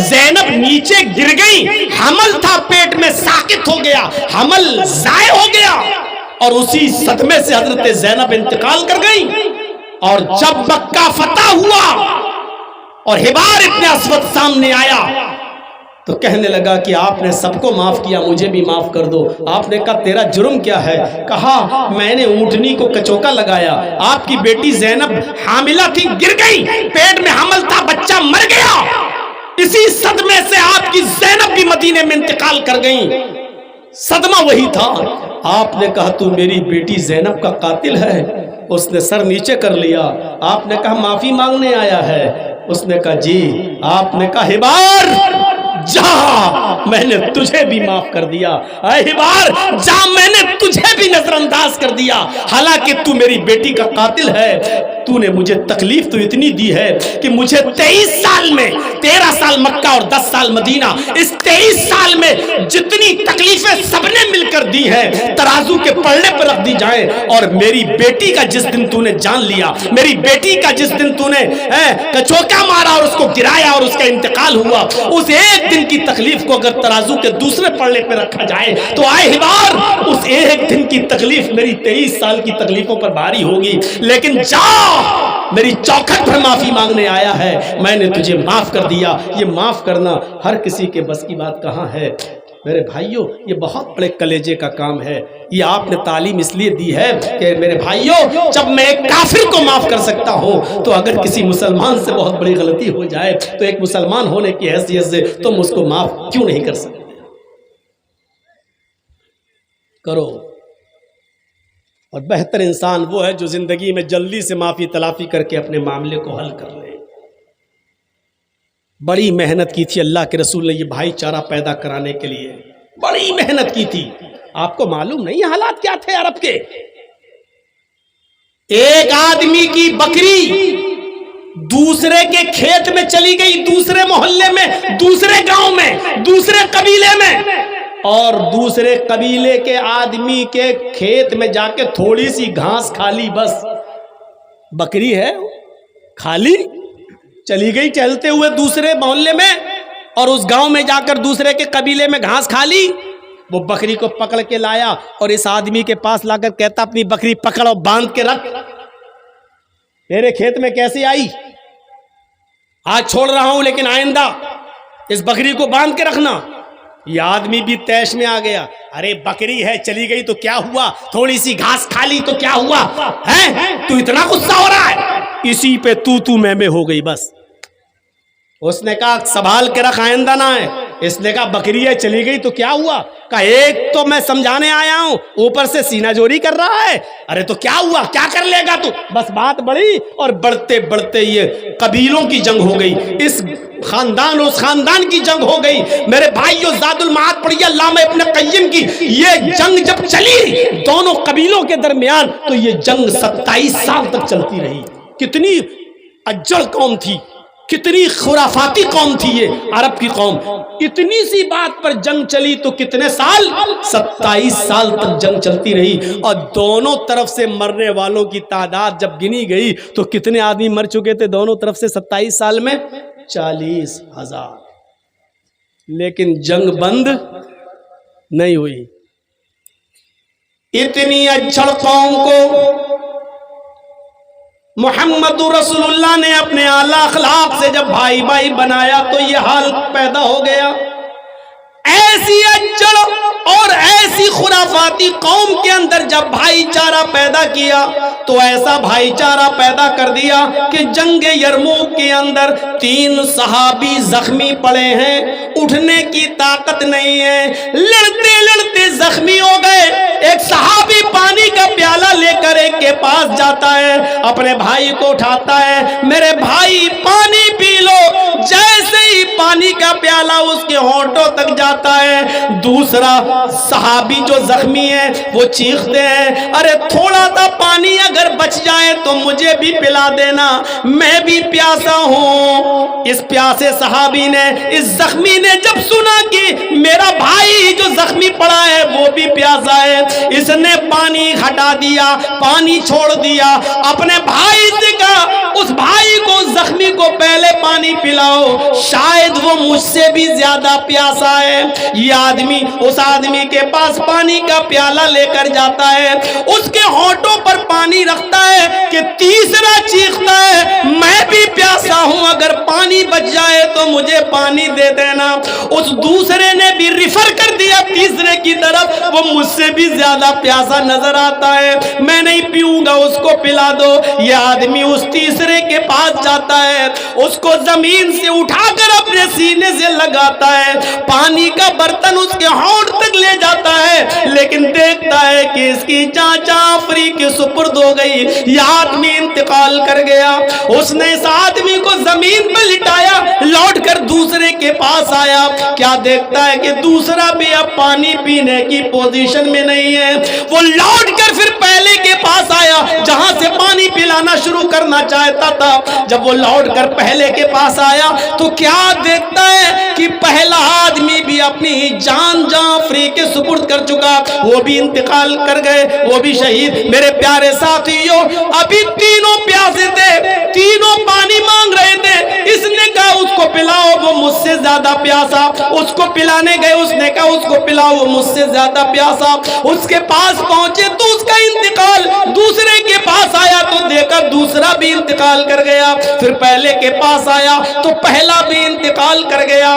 Speaker 1: زینب نیچے گر گئی، حمل تھا پیٹ میں ساقط ہو گیا، حمل ضائع ہو گیا، اور اسی صدمے سے حضرت زینب انتقال کر گئی. اور جب مکہ فتح ہوا اور حبار ابن اسود سامنے آیا تو کہنے لگا کہ آپ نے سب کو معاف کیا، مجھے بھی معاف کر دو. آپ نے کہا تیرا جرم کیا ہے؟ کہا میں نے اونٹنی کو کچوکا لگایا، آپ کی بیٹی زینب حاملہ تھی، گر گئی، پیٹ میں حمل تھا، بچہ مر گیا، اسی صدمے سے آپ کی زینب بھی مدینے میں انتقال کر گئیں. صدمہ وہی تھا. آپ نے کہا تو میری بیٹی زینب کا قاتل ہے؟ اس نے سر نیچے کر لیا. آپ نے کہا معافی مانگنے آیا ہے؟ اس نے کہا جی. آپ نے کہا حبار جا، میں نے تجھے بھی معاف کر دیا. اے حبار جا، میں نے تجھے بھی نظر انداز کر دیا، حالانکہ تو میری بیٹی کا قاتل ہے. تو نے مجھے تکلیف تو اتنی دی ہے کہ مجھے 23 سال میں 13 سال مکہ اور 10 سال مدینہ، اس 23 سال میں جتنی تکلیفیں سب نے مل کر دی ہیں ترازو کے پلڑے پر رکھ دی جائیں. اور میری بیٹی کا جس دن تو نے جان لیا، میری بیٹی کا جس دن تو نے کچوکا مارا اور اس کو گرایا اور اس کا انتقال ہوا، اس ایک دن کی تکلیف کو اگر ترازو کے دوسرے پلڑے پہ رکھا جائے تو آئے حبار اس ایک دن کی تکلیف میری 23 سال کی تکلیفوں پر بھاری ہوگی. لیکن جا، میری چوکھٹ پر معافی مانگنے آیا ہے، میں نے تجھے معاف کر دیا. یہ معاف کرنا ہر کسی کے بس کی بات کہاں ہے میرے بھائیوں؟ یہ بہت بڑے کلیجے کا کام ہے. یہ آپ نے تعلیم اس لیے دی ہے کہ میرے بھائیوں جب میں ایک کافر کو معاف کر سکتا ہوں تو اگر کسی مسلمان سے بہت بڑی غلطی ہو جائے تو ایک مسلمان ہونے کی حیثیت سے تم اس کو معاف کیوں نہیں کر سکتے؟ کرو. اور بہتر انسان وہ ہے جو زندگی میں جلدی سے معافی تلافی کر کے اپنے معاملے کو حل کر لے. بڑی محنت کی تھی اللہ کے رسول نے یہ بھائی چارہ پیدا کرانے کے لیے، بڑی محنت کی تھی. آپ کو معلوم نہیں حالات کیا تھے عرب کے؟ ایک آدمی کی بکری دوسرے کے کھیت میں چلی گئی، دوسرے محلے میں، دوسرے گاؤں میں، دوسرے قبیلے میں، اور دوسرے قبیلے کے آدمی کے کھیت میں جا کے تھوڑی سی گھاس کھا لی. بس بکری ہے کھا لی، چلی گئی چلتے ہوئے دوسرے محلے میں اور اس گاؤں میں جا کر دوسرے کے قبیلے میں گھاس کھا لی. وہ بکری کو پکڑ کے لایا اور اس آدمی کے پاس لا کر کہتا اپنی بکری پکڑ اور باندھ کے رکھ. میرے کھیت میں کیسے آئی؟ آج چھوڑ رہا ہوں لیکن آئندہ اس بکری کو باندھ کے رکھنا. یہ آدمی بھی تیش میں آ گیا. ارے بکری ہے چلی گئی تو کیا ہوا، تھوڑی سی گھاس کھا لی تو کیا ہوا ہے؟ تو اتنا غصہ ہو رہا ہے؟ اسی پہ تو میں ہو گئی. بس اس نے کہا سنبھال کے رکھ آئندہ نہ ہے. اس نے کہا بکری ہے چلی گئی تو کیا ہوا؟ کہا ایک تو میں سمجھانے آیا ہوں اوپر سے سینہ جوری کر رہا ہے. ارے تو کیا ہوا، کیا کر لے گا تو؟ بس بات بڑھی اور بڑھتے بڑھتے یہ قبیلوں کی جنگ ہو گئی، اس خاندان اور اس خاندان کی جنگ ہو گئی. میرے بھائیو زاد المعاد پڑھیے علامہ ابن قیم کی. یہ جنگ جب چلی دونوں قبیلوں کے درمیان تو یہ جنگ 27 سال تک چلتی رہی. کتنی اجڑ قوم تھی، کتنی خرافاتی قوم تھی یہ عرب کی قوم. اتنی سی بات پر جنگ چلی تو کتنے سال؟ 27 سال تک جنگ چلتی رہی. اور دونوں طرف سے مرنے والوں کی تعداد جب گنی گئی تو کتنے آدمی مر چکے تھے دونوں طرف سے 27 سال میں؟ 40,000. لیکن جنگ بند نہیں ہوئی. اتنی اجڑ قوم کو محمد رسول اللہ نے اپنے اعلیٰ اخلاق سے جب بھائی بھائی بنایا تو یہ حال پیدا ہو گیا. ایسی اجڑ اور ایسی خرافاتی قوم کے اندر جب بھائی چارہ پیدا کیا تو ایسا بھائی چارہ پیدا کر دیا کہ جنگ یرموک کے اندر 3 صحابی زخمی پڑے ہیں، اٹھنے کی طاقت نہیں ہے، لڑتے لڑتے زخمی ہو گئے. ایک صحابی پانی کا پیالہ لے کر ایک کے پاس جاتا ہے، اپنے بھائی کو اٹھاتا ہے، میرے بھائی پانی پی لو. جیسے ہی پانی کا پیالہ اس کے ہونٹوں تک جاتا ہے دوسرا صحابی جو زخمی ہے وہ چیختے ہیں ارے تھوڑا سا پانی اگر بچ جائے تو مجھے بھی پلا دینا، میں بھی پیاسا ہوں۔ اس پیاسے صحابی نے، اس زخمی نے جب سنا کہ میرا بھائی جو زخمی پڑا ہے وہ بھی پیاسا ہے، اس نے پانی ہٹا دیا، پانی چھوڑ دیا، اپنے بھائی سے کہا اس بھائی کو، زخمی کو پہلے پانی پلاؤ، شاید وہ مجھ سے بھی زیادہ پیاسا ہے۔ یہ آدمی اس آدمی کے پاس پانی کا پیالہ لے کر جاتا ہے، اس کے ہونٹوں پر پانی رکھتا ہے کہ تیسرا چیختا ہے میں بھی پیاسا ہوں، اگر پانی بچ جائے تو مجھے پانی دے دینا۔ اس دوسرے نے بھی ریفر کر دیا تیسرے کی طرف، وہ مجھ سے بھی زیادہ پیاسا نظر آتا ہے، میں نہیں پیوں گا، اس کو پلا دو۔ یہ آدمی اس تیسرے کے پاس جاتا ہے، اس کو زمین سے اٹھا کر اپنے سینے سے لگاتا ہے، پانی کا برتن اس کے ہونٹ تک لے جاتا ہے، لیکن دیکھتا ہے کہ اس کی جان آفری کے سپرد ہو گئی، یہ آدمی انتقال کر گیا۔ اس نے اس آدمی کو زمین پر لٹایا، لوٹ کر دوسرے کے پاس آیا، کیا دیکھتا ہے کہ دوسرا بھی اب پانی پینے کی پوزیشن میں نہیں ہے، وہ لوٹ کر پھر پہلے کے پاس آیا جہاں سے پانی پلانا شروع کرنا چاہتا تھا۔ جب وہ لوٹ کر پہلے کے پاس آیا تو کیا دیکھتا ہے کہ پہلا آدمی بھی اپنی جان فری کے سپرد کر چکا، وہ بھی انتقال کر گئے، وہ بھی شہید۔ میرے پیارے ساتھیوں، ابھی تینوں پیاسے تھے، تینوں پانی مانگ رہے تھے، اس نے کہا اس کو پلاؤ وہ مجھ سے زیادہ پیاسا، اس کو پلانے گئے، اس نے کہا اس کو پلاؤ وہ مجھ سے زیادہ پیاسا، اس کے پاس پہنچے تو اس کا انتقال، دوسرے کے پاس آیا تو دیکھا دوسرا بھی انتقال کر گیا، پھر پہلے کے پاس آیا تو پہلا بھی انتقال کر گیا۔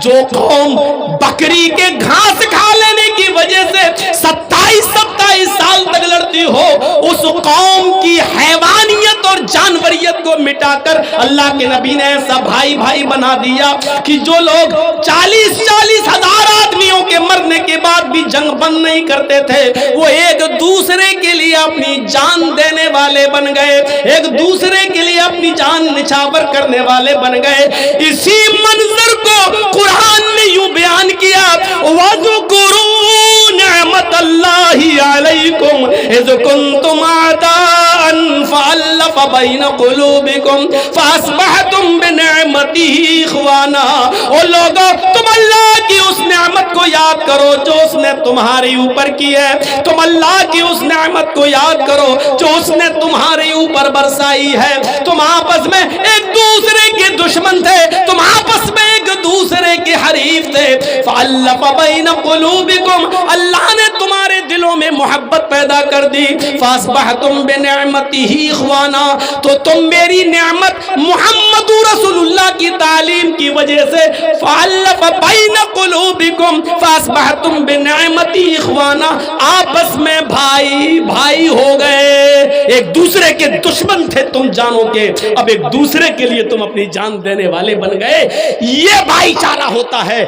Speaker 1: جو قوم بکری کے گھاس کھا لینے کی وجہ سے 27 سال تک لڑتی ہو، اس قوم کی حیوانیت اور جانوریت کو مٹا کر اللہ کے نبی نے ایسا بھائی بھائی بنا دیا کہ جو لوگ 40 ہزار آدمیوں کے مرنے کے بعد بھی جنگ بند نہیں کرتے تھے، وہ ایک دوسرے کے لیے اپنی جان دینے والے بن گئے، ایک دوسرے کے لیے اپنی جان نچھاور کرنے والے بن گئے۔ اسی منظر کو قرآن نے یوں بیان کیا، وَاذْكُرُوا نِعْمَتَ اللَّهِ عَلَيْكُمْ إِذْ كُنْتُمْ أَعْدَاءً فَأَلَّفَ بَيْنَ قُلُوبِكُمْ فَأَصْبَحْتُمْ بِنِعْمَتِهِ إِخْوَانًا۔ او لوگو، تم اللہ کی اس نعمت کو یاد کرو جو اس نے تمہارے اوپر کی ہے، تم اللہ کی اس نعمت کو یاد کرو جو اس نے تمہارے اوپر برسائی ہے۔ تم آپس میں ایک دوسرے کے دشمن تھے، تم آپس میں ایک دوسرے کے حریف تھے، فَأَلَّفَ بَيْنَ قُلُوبِكُمْ، اللہ نے تمہارے دلوں میں محبت پیدا کر دی، فَأَصْبَحْتُمْ بِنِعْمَتِهِ إِخْوَانًا، تو تم میری نعمت محمد رسول اللہ کی تعلیم کی وجہ سے فَأَلَّفَ بَيْنَ قُلُوبِكُمْ فَأَصْبَحْتُمْ بِنِعْمَتِهِ إِخْوَانًا، آپس میں بھائی بھائی ہو گئے، ایک دوسرے کے دشمن تھے تم جانو کے، اب ایک دوسرے کے لیے تم اپنی جان دینے والے بن گئے۔ یہ بھائی چارہ ہوتا ہے۔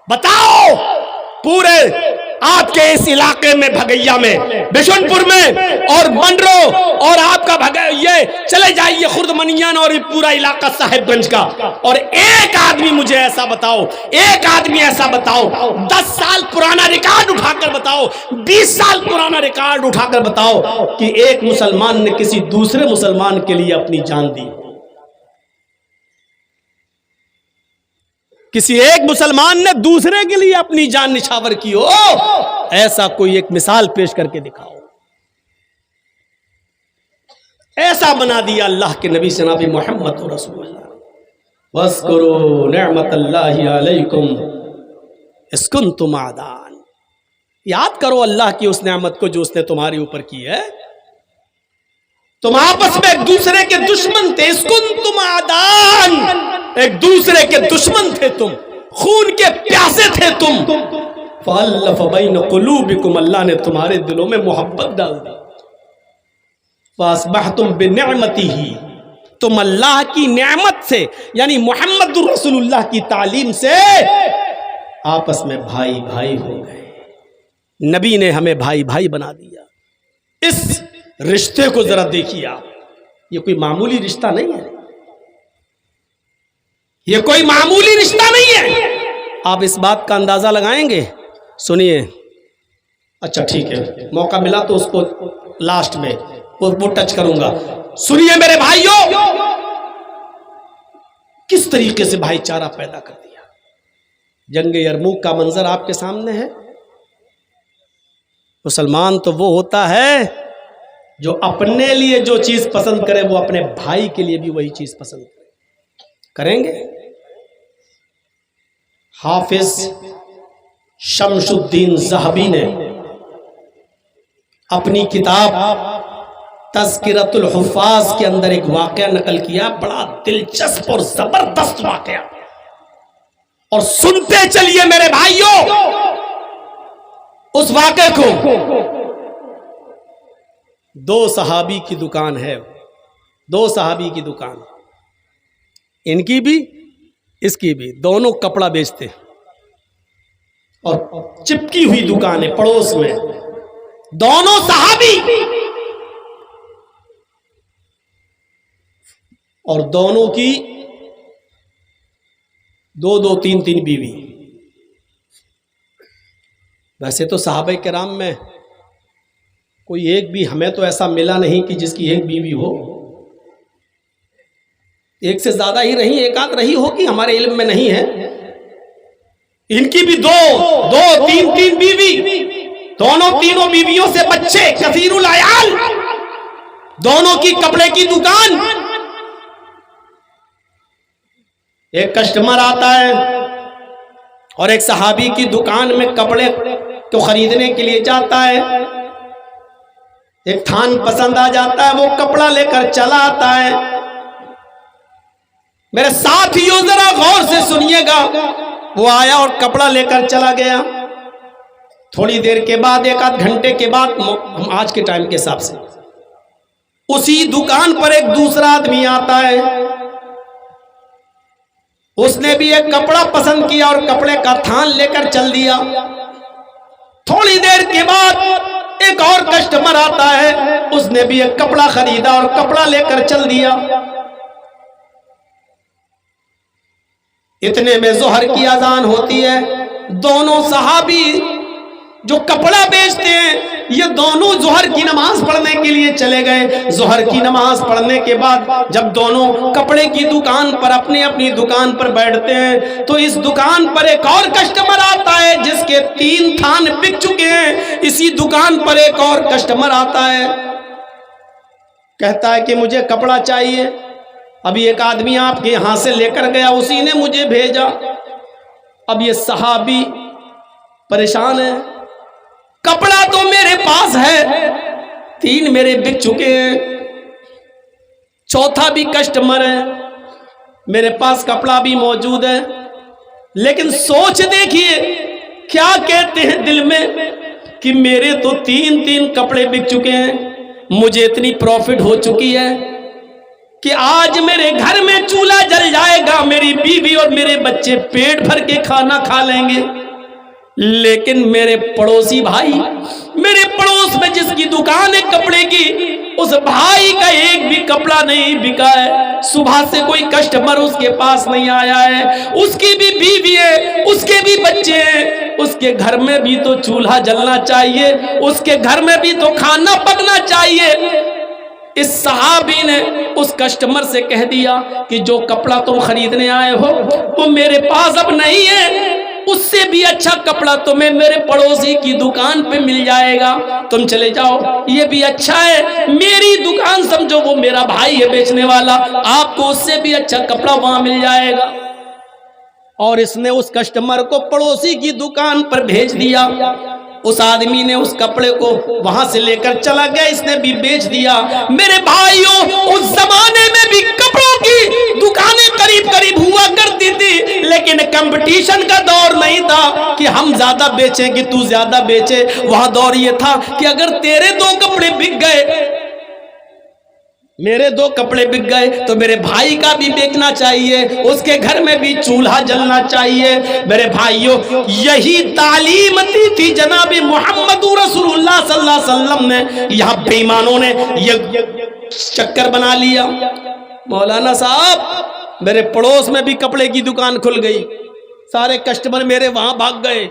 Speaker 1: بتاؤ پورے آپ کے اس علاقے میں بھگیا میں، بشن پور میں اور منڈرو اور آپ کا یہ چلے جائیے خرد منیان اور پورا علاقہ صاحب گنج کا، اور ایک آدمی مجھے ایسا بتاؤ، ایک آدمی ایسا بتاؤ، 10 سال پرانا ریکارڈ اٹھا کر بتاؤ، 20 سال پرانا ریکارڈ اٹھا کر بتاؤ کہ ایک مسلمان نے کسی دوسرے مسلمان کے لیے اپنی جان دی، کسی ایک مسلمان نے دوسرے کے لیے اپنی جان نچھاور کی ہو، ایسا کوئی ایک مثال پیش کر کے دکھاؤ۔ ایسا بنا دیا اللہ کے نبی جناب محمد رسول اللہ۔ وَاذْكُرُوا نِعْمَةَ اللَّهِ عَلَيْكُمْ إِذْ كُنْتُمْ أَعْدَاءً، یاد کرو اللہ کی اس نعمت کو جو اس نے تمہارے اوپر کی ہے، تم آپس میں ایک دوسرے کے دشمن تھے، إِذْ كُنْتُمْ أَعْدَاءً، ایک دوسرے کے دشمن تھے تم، خون کے پیاسے تھے تم، فَأَلَّفَ بَيْنَ قُلُوبِكُمْ، اللہ نے تمہارے دلوں میں محبت ڈال دی، فَأَصْبَحْتُمْ بِنِعْمَتِهِ، تم اللہ کی نعمت سے یعنی محمد رسول اللہ کی تعلیم سے آپس میں بھائی بھائی ہو گئے۔ نبی نے ہمیں بھائی بھائی بنا دیا۔ اس رشتے کو ذرا دیکھیے آپ، یہ کوئی معمولی رشتہ نہیں ہے، یہ کوئی معمولی رشتہ نہیں ہے۔ آپ اس بات کا اندازہ لگائیں گے؟ سنیے، اچھا ٹھیک ہے، موقع ملا تو اس کو لاسٹ میں وہ ٹچ کروں گا. سنیے میرے بھائیوں, کس طریقے سے بھائی چارہ پیدا کر دیا. جنگ یرموک کا منظر آپ کے سامنے ہے. مسلمان تو وہ ہوتا ہے جو اپنے لیے جو چیز پسند کرے وہ اپنے بھائی کے لیے بھی وہی چیز پسند کریں گے. حافظ شمس الدین ذہبی نے اپنی کتاب تذکرۃ الحفاظ کے اندر ایک واقعہ نقل کیا, بڑا دلچسپ اور زبردست واقعہ, اور سنتے چلیے میرے بھائیوں اس واقعے کو. دو صحابی کی دکان ہے, دو صحابی کی دکان, ان کی بھی اس کی بھی, دونوں کپڑا بیچتے اور چپکی ہوئی دکان ہے پڑوس میں. دونوں صحابی اور دونوں کی دو دو تین تین بیوی. ویسے تو صحابہ کرام میں کوئی ایک بھی ہمیں تو ایسا ملا نہیں کہ جس کی ایک بیوی ہو. ایک سے زیادہ ہی رہی, ایک آدھ رہی ہوگی, ہمارے علم میں نہیں ہے. ان کی بھی دو دو تین تین بیوی, دونوں تینوں بیویوں سے بچے, کثیر العیال, دونوں کی کپڑے کی دکان. ایک کسٹمر آتا ہے اور ایک صحابی کی دکان میں کپڑے کو خریدنے کے لیے جاتا ہے. ایک تھان پسند آ جاتا ہے, وہ کپڑا لے کر چلا آتا ہے. میرے ساتھیوں ذرا غور سے سنیے گا, وہ آیا اور کپڑا لے کر چلا گیا. تھوڑی دیر کے بعد, ایک آدھ گھنٹے کے بعد, ہم آج کے ٹائم کے حساب سے, اسی دکان پر ایک دوسرا آدمی آتا ہے. اس نے بھی ایک کپڑا پسند کیا اور کپڑے کا تھان لے کر چل دیا. تھوڑی دیر کے بعد ایک اور کسٹمر آتا ہے, اس نے بھی ایک کپڑا خریدا اور کپڑا لے کر چل دیا. اتنے میں ظہر کی اذان ہوتی ہے. دونوں صحابی جو کپڑا بیچتے ہیں یہ دونوں ظہر کی نماز پڑھنے کے لیے چلے گئے. ظہر کی نماز پڑھنے کے بعد جب دونوں کپڑے کی دکان پر اپنی اپنی دکان پر بیٹھتے ہیں تو اس دکان پر ایک اور کسٹمر آتا ہے جس کے 3 تھان بک چکے ہیں. اسی دکان پر ایک اور کسٹمر آتا ہے, کہتا ہے کہ مجھے کپڑا چاہیے. ابھی ایک آدمی آپ کے یہاں سے لے کر گیا, اسی نے مجھے بھیجا. اب یہ صحابی پریشان ہے, کپڑا تو میرے پاس ہے, 3 میرے بک چکے ہیں, چوتھا بھی کسٹمر ہے, میرے پاس کپڑا بھی موجود ہے. لیکن سوچ دیکھیے کیا کہتے ہیں دل میں کہ میرے تو 3 کپڑے بک چکے ہیں, مجھے اتنی پروفٹ ہو چکی ہے کہ آج میرے گھر میں چولہا جل جائے گا, میری بیوی اور میرے بچے پیٹ بھر کے کھانا کھا لیں گے. لیکن میرے پڑوسی بھائی, میرے پڑوس میں جس کی دکان ہے کپڑے کی, اس بھائی کا ایک بھی کپڑا نہیں بکا ہے. صبح سے کوئی کسٹمر اس کے پاس نہیں آیا ہے. اس کی بھی بیوی ہے, اس کے بھی بچے ہیں, اس کے گھر میں بھی تو چولہا جلنا چاہیے, اس کے گھر میں بھی تو کھانا پکنا چاہیے. اس صحابی نے اس کسٹمر سے کہہ دیا کہ جو کپڑا تم خریدنے آئے ہو وہ میرے پاس اب نہیں ہے, اس سے بھی اچھا کپڑا تمہیں میرے پڑوسی کی دکان پہ مل جائے گا, تم چلے جاؤ, یہ بھی اچھا ہے. میری دکان سمجھو, وہ میرا بھائی ہے بیچنے والا, آپ کو اس سے بھی اچھا کپڑا وہاں مل جائے گا. اور اس نے اس کسٹمر کو پڑوسی کی دکان پر بھیج دیا. اس آدمی نے اس کپڑے کو وہاں سے لے کر چلا گیا, اس نے بھی بیچ دیا. میرے بھائیوں, اس زمانے میں بھی کپڑوں کی دکانیں قریب قریب ہوا کرتی تھی, لیکن کمپٹیشن کا دور نہیں تھا کہ ہم زیادہ بیچیں کہ تو زیادہ بیچے. وہاں دور یہ تھا کہ اگر تیرے 2 کپڑے بک گئے, میرے 2 کپڑے بک گئے تو میرے بھائی کا بھی بیچنا چاہیے, اس کے گھر میں بھی چولہا جلنا چاہیے. میرے بھائیوں, یہی تعلیم تھی جناب محمد رسول اللہ صلی اللہ علیہ وسلم نے. یہاں بے ایمانوں نے یہ چکر بنا لیا, مولانا صاحب میرے پڑوس میں بھی کپڑے کی دکان کھل گئی, سارے کسٹمر میرے وہاں بھاگ گئے,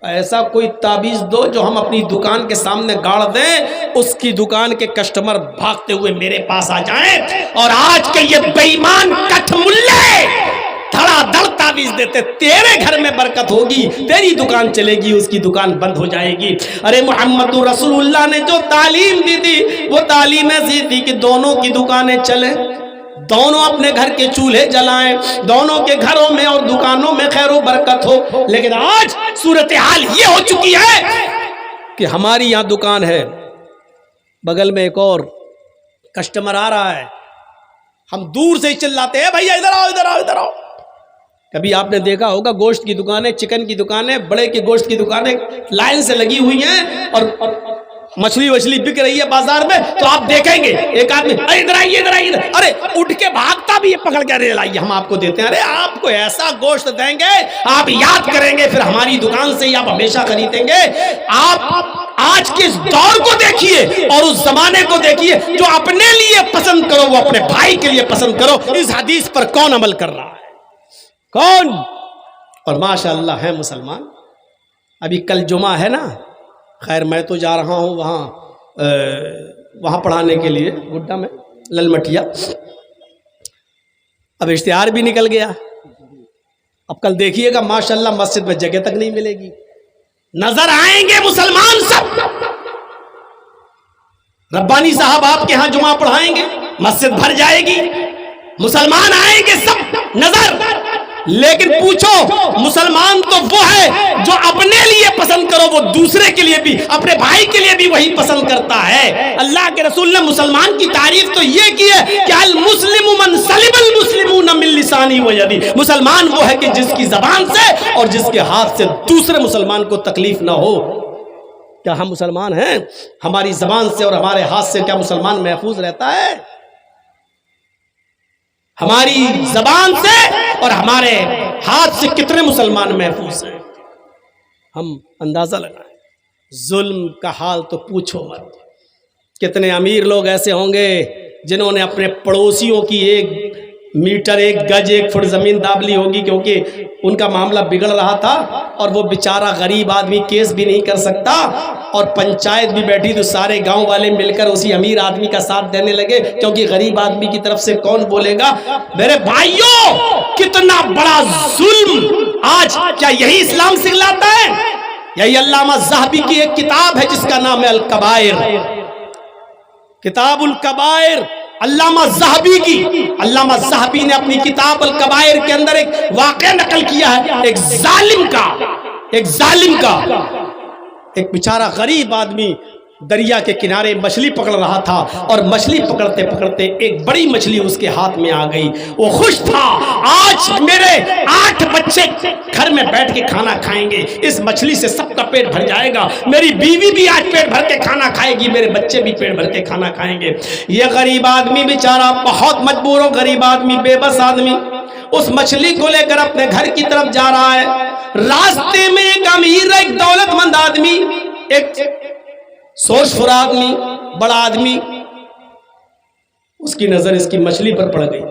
Speaker 1: ایسا کوئی تعویذ دو جو ہم اپنی دکان کے سامنے گاڑ دیں، اس کی دکان کے کسٹمر بھاگتے ہوئے میرے پاس آ جائیں، اور آج کے یہ بے ایمان کٹھ ملے دھڑا دھڑ تعویذ دیتے، تیرے گھر میں برکت ہوگی، تیری دکان چلے گی، اس کی دکان بند ہو جائے گی۔ ارے محمد رسول اللہ نے جو تعلیم دی تھی وہ تعلیم ایسی تھی کہ دونوں کی دکانیں چلیں، دونوں اپنے گھر کے چولہے جلائیں، دونوں کے گھروں میں اور دکانوں میں خیر و برکت ہو۔ لیکن آج صورتحال یہ ہو چکی ہے کہ ہماری یہاں دکان ہے، بغل میں ایک اور کسٹمر آ رہا ہے، ہم دور سے ہی چلاتے ہیں بھیا ادھر آؤ ادھر آؤ ادھر آؤ۔ کبھی آپ نے دیکھا ہوگا گوشت کی دکانیں، چکن کی دکانیں، بڑے کے گوشت کی دکانیں لائن سے لگی ہوئی ہیں، اور مچھلی وچھلی بک رہی ہے بازار میں، تو آپ دیکھیں گے ایک آدمی ادھر آئیے ادھر آئیے، ارے اٹھ کے بھاگتا بھی ہے پکڑ کے، ارے لائیے ہم آپ کو دیتے ہیں، ارے آپ کو ایسا گوشت دیں گے آپ یاد کریں گے، پھر ہماری دکان سے ہی آپ ہمیشہ خریدیں گے۔ آپ آج کے اس دور کو دیکھیے اور اس زمانے کو دیکھیے، جو اپنے لیے پسند کرو وہ اپنے بھائی کے لیے پسند کرو۔ اس حدیث پر کون عمل کر رہا ہے؟ کون؟ اور ماشاء اللہ ہے مسلمان۔ ابھی کل جمعہ ہے نا، خیر میں تو جا رہا ہوں وہاں پڑھانے کے لیے گڈا میں للمٹیا، اب اشتہار بھی نکل گیا، اب کل دیکھیے گا ماشاءاللہ مسجد میں جگہ تک نہیں ملے گی، نظر آئیں گے مسلمان سب۔ ربانی صاحب آپ کے ہاں جمعہ پڑھائیں گے، مسجد بھر جائے گی، مسلمان آئیں گے سب نظر۔ لیکن پوچھو مسلمان تو وہ ہے جو اپنے لیے پسند کرو وہ دوسرے کے لیے بھی، اپنے بھائی کے لیے بھی وہی پسند کرتا ہے۔ اللہ کے رسول نے مسلمان کی تعریف تو یہ کی ہے کہ المسلم من سلم المسلمون من لسانه ویده، مسلمان وہ ہے کہ جس کی زبان سے اور جس کے ہاتھ سے دوسرے مسلمان کو تکلیف نہ ہو۔ کیا ہم مسلمان ہیں؟ ہماری زبان سے اور ہمارے ہاتھ سے کیا مسلمان محفوظ رہتا ہے؟ ہماری زبان سے اور ہمارے ہاتھ سے کتنے مسلمان محفوظ ہیں؟ ہم اندازہ لگائیں۔ ظلم کا حال تو پوچھو مت۔ کتنے امیر لوگ ایسے ہوں گے جنہوں نے اپنے پڑوسیوں کی 1 میٹر 1 گج 1 فٹ زمین داب لی ہوگی، کیونکہ ان کا معاملہ بگڑ رہا تھا اور وہ بیچارہ غریب آدمی کیس بھی نہیں کر سکتا، اور پنچایت بھی بیٹھی تو سارے گاؤں والے مل کر اسی امیر آدمی کا ساتھ دینے لگے، کیونکہ غریب آدمی کی طرف سے کون بولے گا؟ میرے بھائیوں کتنا بڑا ظلم آج! کیا یہی اسلام سکھلاتا ہے؟ یہی علامہ ذہبی کی ایک کتاب ہے جس کا نام ہے الکبائر، کتاب الکبائر علامہ ذہبی کی۔ علامہ ذہبی نے اپنی کتاب الکبائر کے اندر ایک واقعہ نقل کیا ہے، ایک ظالم کا ایک بیچارہ غریب آدمی دریا کے کنارے مچھلی پکڑ رہا تھا، اور مچھلی پکڑتے پکڑتے ایک بڑی مچھلی اس کے ہاتھ میں آ گئی۔ وہ خوش تھا، آج میرے 8 بچے گھر میں بیٹھ کے کھانا کھائیں گے، اس مچھلی سے سب کا پیٹ بھر جائے گا، میری بیوی بھی آج پیٹ بھر کے کھانا کھائے گی، میرے بچے بھی پیٹ بھر کے کھانا کھائیں گے۔ یہ غریب آدمی بیچارہ بہت مجبور ہو، غریب آدمی، بے بس آدمی اس مچھلی کو لے کر اپنے گھر کی طرف جا رہا ہے۔ راستے میں ایک امیر، ایک دولت مند آدمی، ایک سوچ فرا آدمی، بڑا آدمی، اس کی نظر اس کی مچھلی پر پڑ گئی۔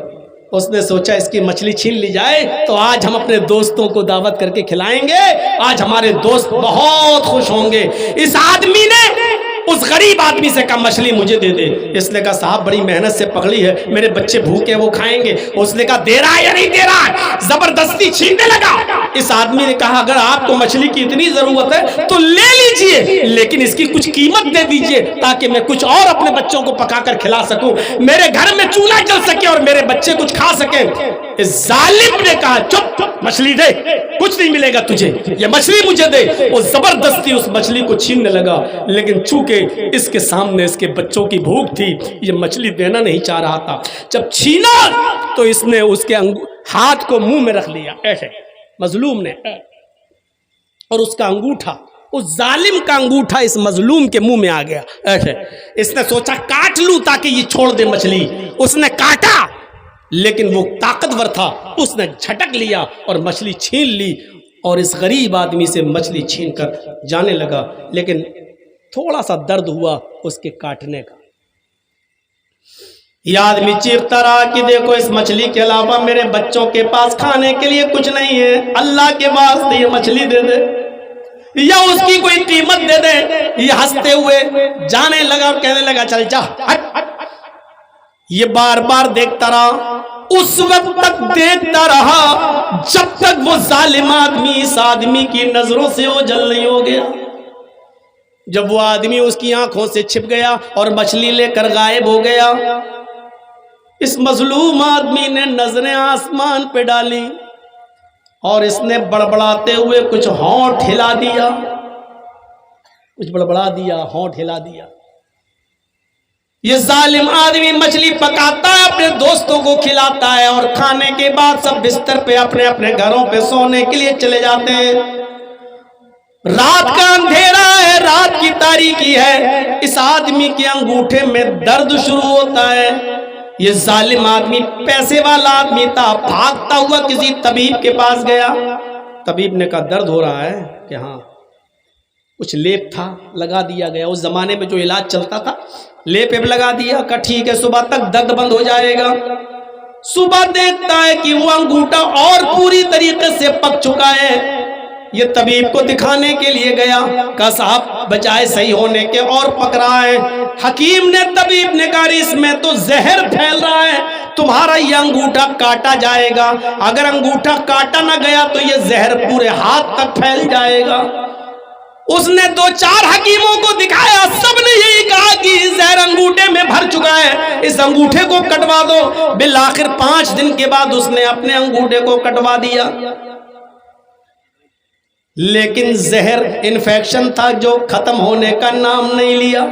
Speaker 1: اس نے سوچا اس کی مچھلی چھین لی جائے تو آج ہم اپنے دوستوں کو دعوت کر کے کھلائیں گے، آج ہمارے دوست بہت خوش ہوں گے۔ اس آدمی نے اس غریب آدمی سے کہا مچھلی مجھے دے دے۔ اس نے کہا صاحب بڑی محنت سے پکڑی ہے، میرے بچے بھوکے وہ کھائیں گے۔ اس نے کہا دے رہا ہے یا نہیں دے رہا ہے؟ زبردستی چھیننے لگا۔ اس آدمی نے کہا اگر آپ کو مچھلی کی اتنی ضرورت ہے تو لے لیجئے، لیکن اس کی کچھ قیمت دے دیجئے تاکہ میں کچھ اور اپنے بچوں کو پکا کر کھلا سکوں، میرے گھر میں چولہا جل سکے اور میرے بچے کچھ کھا سکیں۔ اس ظالم نے کہا چپ، مچھلی دے، کچھ نہیں ملے گا تجھے، یہ مچھلی مجھے دے۔ وہ زبردستی اس مچھلی کو چھیننے لگا، لیکن چونکہ اس کے سامنے اس کے بچوں کی بھوک تھی، یہ مچھلی دینا نہیں چاہ رہا تھا۔ جب چھینا تو اس نے اس کے ہاتھ کو منہ میں رکھ لیا، ایسے مظلوم نے، اور اس کا انگوٹھا، اس ظالم کا انگوٹھا اس مظلوم کے منہ میں آ گیا ایسے۔ اس نے سوچا کاٹ لوں تاکہ یہ چھوڑ دے مچھلی۔ اس نے کاٹا، لیکن وہ طاقتور تھا، اس نے جھٹک لیا اور مچھلی چھین لی، اور اس غریب آدمی سے مچھلی چھین کر جانے لگا، لیکن تھوڑا سا درد ہوا اس کے کاٹنے کا۔ یہ آدمی چیختا رہا کہ دیکھو اس مچھلی کے علاوہ میرے بچوں کے پاس کھانے کے لیے کچھ نہیں ہے، اللہ کے واسطے یہ مچھلی دے دے۔ یا اس کی کوئی قیمت دے دے. یہ ہنستے ہوئے جانے لگا اور کہنے لگا چل جا ہٹ. یہ بار بار دیکھتا رہا، اس وقت تک دیکھتا رہا جب تک وہ ظالم آدمی اس آدمی کی نظروں سے اوجھل نہیں ہو گیا. جب وہ آدمی اس کی آنکھوں سے چھپ گیا اور مچھلی لے کر غائب ہو گیا، اس مظلوم آدمی نے نظریں آسمان پہ ڈالی اور اس نے بڑبڑاتے ہوئے کچھ ہونٹ ہلا دیا، کچھ بڑبڑا دیا، ہونٹ ہلا دیا. یہ ظالم آدمی مچھلی پکاتا ہے، اپنے دوستوں کو کھلاتا ہے، اور کھانے کے بعد سب بستر پہ اپنے اپنے گھروں پہ سونے کے لیے چلے جاتے ہیں. رات کا اندھیرا ہے، رات کی تاریکی ہے. اس آدمی کے انگوٹھے میں درد شروع ہوتا ہے. یہ ظالم آدمی پیسے والا آدمی تھا، بھاگتا ہوا کسی طبیب کے پاس گیا. طبیب نے کہا درد ہو رہا ہے کہ ہاں. کچھ لیپ تھا لگا دیا گیا، اس زمانے میں جو علاج چلتا تھا لیپ لگا دیا. کہا ٹھیک ہے صبح تک درد بند ہو جائے گا. صبح دیکھتا ہے کہ وہ انگوٹھا اور پوری طریقے سے پک چکا ہے. یہ طبیب کو دکھانے کے لیے گیا، کہا صاحب بجائے صحیح ہونے کے اور پک رہا ہے. حکیم نے طبیب نے کہا اس میں تو زہر پھیل رہا ہے، تمہارا یہ انگوٹھا کاٹا جائے گا. اگر انگوٹھا کاٹا نہ گیا تو یہ زہر پورے ہاتھ تک پھیل جائے گا. اس نے 2-4 حکیموں کو دکھایا، سب نے یہی کہا کہ زہر انگوٹھے میں بھر چکا ہے، اس انگوٹھے کو کٹوا دو. بالآخر 5 دن کے بعد اس نے اپنے انگوٹھے کو کٹوا دیا. لیکن زہر انفیکشن تھا جو ختم ہونے کا نام نہیں لیا.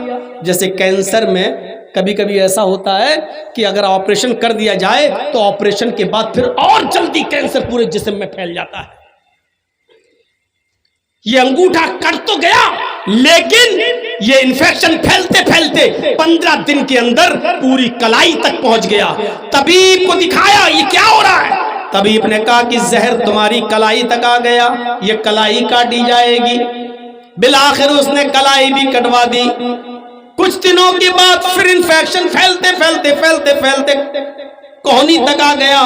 Speaker 1: جیسے کینسر میں کبھی کبھی ایسا ہوتا ہے کہ اگر آپریشن کر دیا جائے تو آپریشن کے بعد پھر اور جلدی کینسر پورے جسم میں پھیل جاتا ہے. یہ انگوٹھا کٹ تو گیا لیکن یہ انفیکشن پھیلتے پھیلتے 15 دن کے اندر پوری کلائی تک پہنچ گیا. طبیب کو دکھایا یہ کیا ہو رہا ہے. طبیب نے کہا کہ زہر تمہاری کلائی تک آ گیا، یہ کلائی کاٹی جائے گی. بالآخر اس نے کلائی بھی کٹوا دی. کچھ دنوں کے بعد پھر انفیکشن پھیلتے پھیلتے پھیلتے پھیلتے کوہنی تک آ گیا.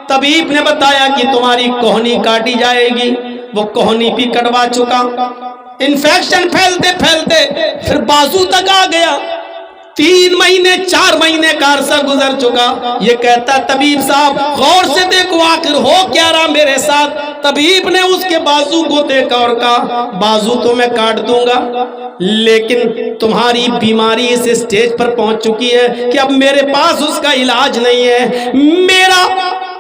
Speaker 1: طبیب نے بتایا کہ تمہاری کوہنی کاٹی جائے گی. وہ کوہنی بھی کٹوا چکا. انفیکشن پھیلتے پھیلتے پھر بازو تک آ گیا. 3 مہینے 4 مہینے کا عرصہ گزر چکا. یہ کہتا طبیب صاحب غور سے دیکھو آخر ہو کیا رہا میرے ساتھ. طبیب نے اس کے بازو کو دیکھا اور کہا بازو تو میں کاٹ دوں گا لیکن تمہاری بیماری اس اسٹیج پر پہنچ چکی ہے کہ اب میرے پاس اس کا علاج نہیں ہے. میرا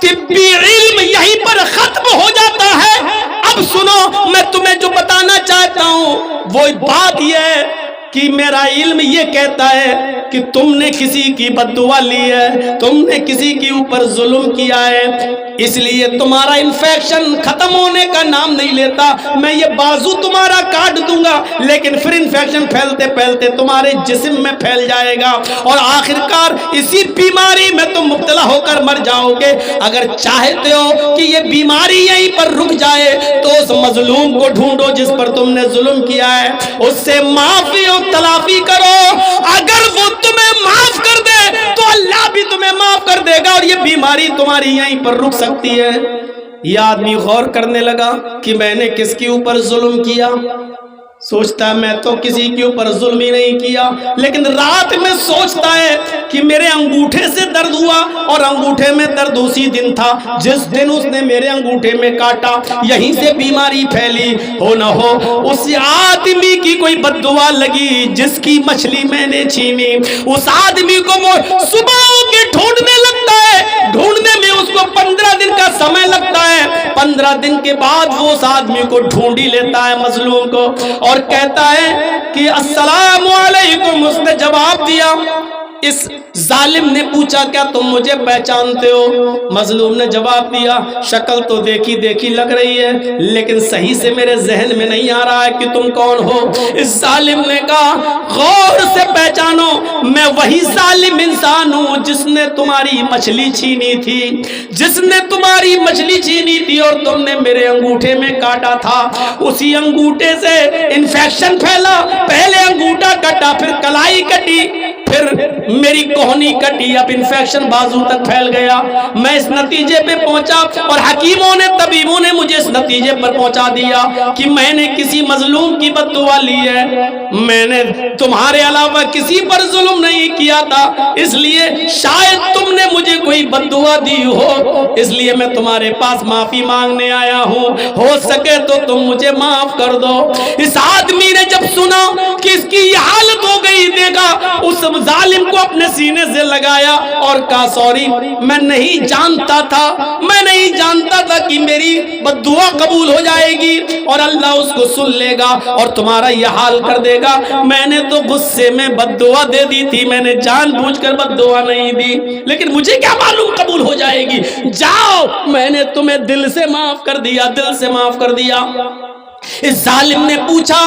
Speaker 1: طبی علم یہیں پر ختم ہو جاتا ہے. اب سنو میں تمہیں جو بتانا چاہتا ہوں وہ بات یہ ہے کہ میرا علم یہ کہتا ہے کہ تم نے کسی کی بد دعا لی ہے، تم نے کسی کے اوپر ظلم کیا ہے، اس لیے تمہارا انفیکشن ختم ہونے کا نام نہیں لیتا. میں یہ بازو تمہارا کاٹ دوں گا لیکن پھر انفیکشن پھیلتے پھیلتے تمہارے جسم میں پھیل جائے گا اور آخرکار اسی بیماری میں تم مبتلا ہو کر مر جاؤ گے. اگر چاہتے ہو کہ یہ بیماری یہیں پر رک جائے تو اس مظلوم کو ڈھونڈو جس پر تم نے ظلم کیا ہے، اس سے معافی اور تلافی کرو. اگر وہ تمہیں معاف کر دے تو اللہ بھی تمہیں معاف کر دے گا اور یہ بیماری تمہاری یہیں پر رک سکتی ہے. یہ آدمی غور کرنے لگا کہ میں نے کس کے اوپر ظلم کیا. سوچتا ہے میں تو کسی کے اوپر ظلم ہی نہیں کیا، لیکن رات میں سوچتا ہے کہ میرے انگوٹھے سے درد ہوا اور انگوٹھے میں درد اسی دن تھا جس دن اس نے میرے انگوٹھے میں کاٹا، یہیں سے بیماری پھیلی. ہو نہ ہو اس آدمی کی کوئی بد دعا لگی جس کی مچھلی میں نے چھینی. اس آدمی کو وہ صبح کے ڈھونڈنے لگتا ہے، ڈھونڈنے میں اس کو 15 دن کا سمے لگتا ہے. 15 دن کے بعد وہ اس آدمی کو ڈھونڈ ہی لیتا ہے مظلوم کو اور کہتا ہے کہ السلام علیکم. اس نے جواب دیا. اس ظالم نے پوچھا کیا تم مجھے پہچانتے ہو؟ مظلوم نے جواب دیا شکل تو دیکھی دیکھی لگ رہی ہے لیکن صحیح سے میرے ذہن میں نہیں آ رہا ہے کہ تم کون ہو. اس ظالم نے کہا غور سے پہچانو، میں وہی ظالم انسان ہوں جس نے تمہاری مچھلی چھینی تھی، جس نے تمہاری مچھلی چھینی تھی اور تم نے میرے انگوٹھے میں کاٹا تھا. اسی انگوٹھے سے انفیکشن پھیلا، پہلے انگوٹھا کٹا پھر کلائی کٹی. پھر میری کوہنی کٹی، اب انفیکشن بازو تک پھیل گیا، میں اس نتیجے پہ پہنچا اور حکیموں نے طبیبوں نے مجھے اس نتیجے پر پہنچا دیا کہ میں نے کسی مظلوم کی بد دعا لی ہے، میں نے تمہارے علاوہ کسی پر ظلم نہیں کیا تھا، اس لیے شاید تم نے مجھے کوئی بد دعا دی ہو، اس لیے میں تمہارے پاس معافی مانگنے آیا ہوں، ہو سکے تو تم مجھے معاف کر دو۔ اس آدمی نے جب سنا کہ اس کی یہ حالت ہو گئی، دیکھا اس ظالم کو اپنے سینے سے لگایا اور کہا سوری، میں نہیں جانتا تھا کہ میری بد دعا قبول ہو جائے گی اور اللہ اس کو سن لے گا اور تمہارا یہ حال کر دے گا، میں نے تو غصے میں بد دعا دے دی تھی، میں نے جان بوجھ کر بد دعا نہیں دی، لیکن مجھے کیا معلوم قبول ہو جائے گی، جاؤ میں نے تمہیں دل سے معاف کر دیا، دل سے معاف کر دیا۔ اس ظالم نے پوچھا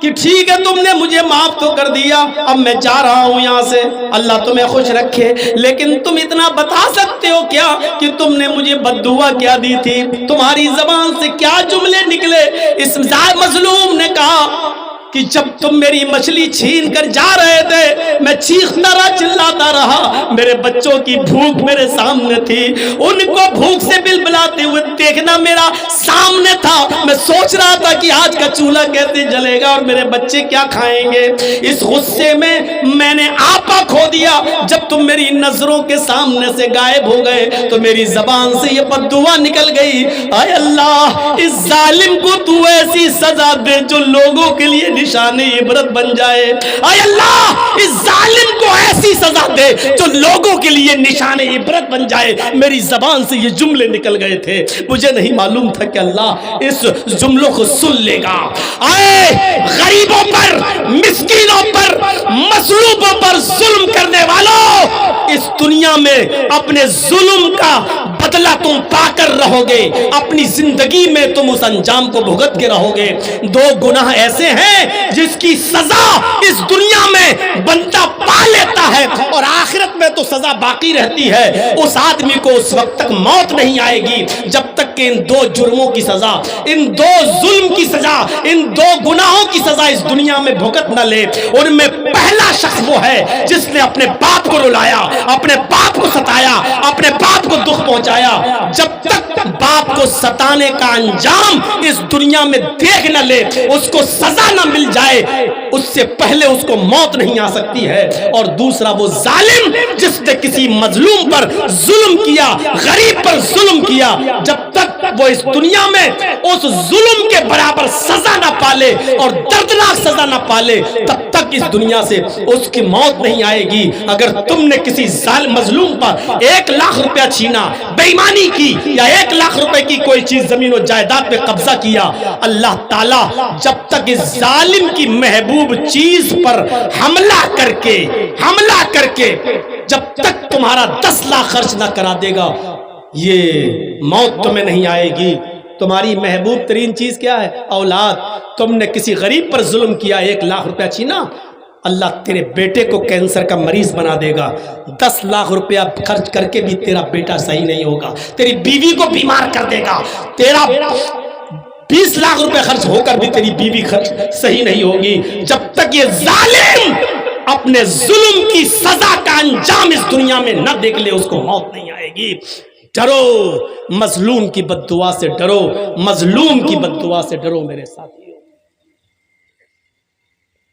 Speaker 1: کہ ٹھیک ہے تم نے مجھے معاف تو کر دیا، اب میں جا رہا ہوں یہاں سے، اللہ تمہیں خوش رکھے، لیکن تم اتنا بتا سکتے ہو کیا کہ تم نے مجھے بد دعا کیا دی تھی، تمہاری زبان سے کیا جملے نکلے؟ اس مظلوم نے کہا کہ جب تم میری مچھلی چھین کر جا رہے تھے میں چیختا رہا، چلاتا رہا، میرے بچوں کی بھوک میرے سامنے تھی، ان کو بھوک سے بلبلاتے ہوئے دیکھنا میرا سامنے تھا، میں سوچ رہا تھا کہ آج کا چولہا کیسے جلے گا اور میرے بچے کیا کھائیں گے، اس غصے میں نے آپا کھو دیا، جب تم میری نظروں کے سامنے سے غائب ہو گئے تو میری زبان سے یہ بد دعا نکل گئی، اے اللہ اس ظالم کو تو ایسی سزا دے جو لوگوں کے لیے نشان عبرت بن جائے، اے اللہ اس ظالم کو ایسی سزا دے جو لوگوں کے لیے نشان عبرت بن جائے۔ میری زبان سے یہ جملے نکل گئے تھے، مجھے نہیں معلوم تھا کہ اللہ اس جملوں کو سن لے گا۔ اے غریبوں پر، مسکینوں پر، مظلوموں پر ظلم کرنے والوں، اس دنیا میں اپنے ظلم کا بدلہ تم پا کر رہو گے، اپنی زندگی میں تم اس انجام کو بھگت کے رہو گے۔ دو گناہ ایسے ہیں جس کی سزا اس دنیا میں بندہ پا لیتا ہے اور آخرت میں تو سزا باقی رہتی ہے، اس آدمی کو اس وقت تک موت نہیں آئے گی جب تک کہ ان دو جرموں کی سزا، ان دو ظلم کی سزا، ان دو گناہوں کی سزا اس دنیا میں بھگت نہ لے۔ ان میں پہلا شخص وہ ہے جس نے اپنے باپ کو رلایا، اپنے باپ کو ستایا، اپنے باپ کو دکھ پہنچایا۔ جب تک باپ کو ستانے کا انجام اس دنیا میں دیکھ نہ لے، اس کو سزا نہ مل جائے، اس سے پہلے اس کو موت نہیں آ سکتی ہے۔ اور دوسرا وہ ظالم جس نے کسی مظلوم پر ظلم کیا، غریب پر ظلم کیا، جب تک وہ اس دنیا میں اس ظلم کے برابر سزا نہ پالے اور دردناک سزا نہ پالے، تب تک اس دنیا سے اس کی موت نہیں آئے گی۔ اگر تم نے کسی ظالم مظلوم پر 1 لاکھ روپیہ چھینا، بے ایمانی کی، یا 1 لاکھ روپے کی کوئی چیز زمین و جائیداد پہ قبضہ کیا، اللہ تعالیٰ جب تک اس ظالم کی محبوب چیز پر حملہ کر کے جب تک تمہارا 10 لاکھ خرچ نہ کرا دے گا، یہ موت تمہیں نہیں آئے گی۔ تمہاری محبوب ترین چیز کیا ہے؟ اولاد۔ تم نے کسی غریب پر ظلم کیا، 1 لاکھ روپیہ چھینا، اللہ تیرے بیٹے کو کینسر کا مریض بنا دے گا۔ 10 لاکھ روپیہ خرچ کر کے بھی تیرا بیٹا صحیح نہیں ہوگا، تیری بیوی کو بیمار کر دے گا، تیرا 20 لاکھ روپے خرچ ہو کر بھی تیری بیوی صحیح نہیں ہوگی۔ جب تک یہ ظالم اپنے ظلم کی سزا کا انجام اس دنیا میں نہ دیکھ لے، اس کو موت نہیں آئے گی۔ ڈرو مظلوم کی بد دعا سے، ڈرو مظلوم کی بد دعا سے ڈرو میرے ساتھیو،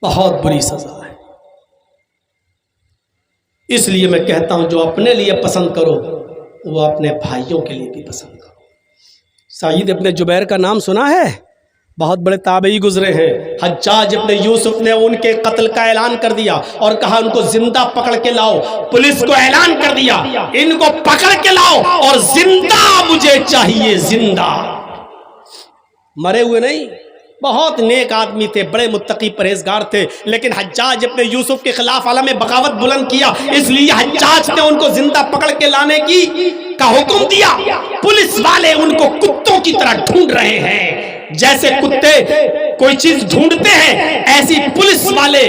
Speaker 1: بہت بری سزا ہے۔ اس لیے میں کہتا ہوں جو اپنے لیے پسند کرو وہ اپنے بھائیوں کے لیے بھی پسند کرو۔ سعید ابن جبیر کا نام سنا ہے؟ بہت بڑے تابعی گزرے ہیں۔ حجاج ابن یوسف نے ان کے قتل کا اعلان کر دیا اور کہا ان کو زندہ پکڑ کے لاؤ۔ پولیس کو اعلان کر دیا ان کو پکڑ کے لاؤ اور زندہ مجھے چاہیے، زندہ، مرے ہوئے نہیں۔ بہت نیک آدمی تھے، بڑے متقی پرہیزگار تھے، لیکن حجاج ابن یوسف کے خلاف عالم بغاوت بلند کیا، اس لیے حجاج نے ان کو زندہ پکڑ کے لانے کا حکم دیا۔ پولیس والے ان کو کتوں کی طرح ڈھونڈ رہے ہیں، جیسے کتے کوئی چیز ڈھونڈتے ہیں ایسی پولیس والے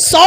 Speaker 1: 100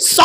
Speaker 1: 100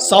Speaker 1: 100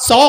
Speaker 1: 100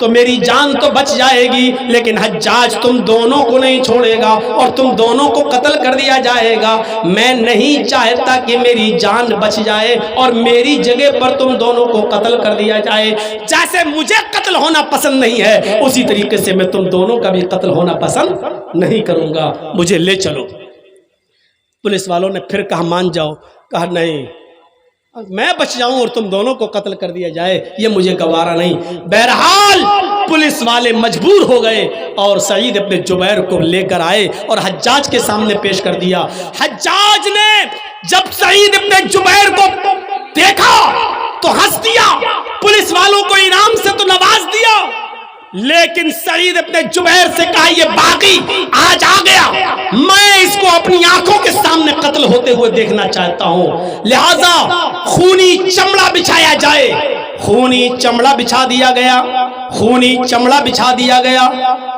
Speaker 1: تو میری جان تو بچ جائے گی، لیکن حجاج تم دونوں کو نہیں چھوڑے گا اور تم دونوں کو قتل کر دیا جائے گا۔ میں نہیں چاہتا کہ میری جان بچ جائے اور میری جگہ پر تم دونوں کو قتل کر دیا جائے۔ جیسے مجھے قتل ہونا پسند نہیں ہے، اسی طریقے سے میں تم دونوں کا بھی قتل ہونا پسند نہیں کروں گا، مجھے لے چلو۔ پولیس والوں نے پھر کہا مان جاؤ، کہا نہیں، میں بچ جاؤں اور تم دونوں کو قتل کر دیا جائے یہ مجھے گوارا نہیں۔ بہرحال پولیس والے مجبور ہو گئے اور سعید ابن جبیر کو لے کر آئے اور حجاج کے سامنے پیش کر دیا۔ حجاج نے جب سعید ابن جبیر کو دیکھا تو ہنس دیا، پولیس والوں کو انعام سے تو نواز دیا، لیکن سعید ابن جبیر سے کہا یہ باغی آج آ گیا، میں اس کو اپنی آنکھوں کے سامنے قتل ہوتے ہوئے دیکھنا چاہتا ہوں، لہذا خونی چمڑا بچھایا جائے۔ خونی چمڑا بچھا دیا گیا، خونی چمڑا بچھا دیا گیا۔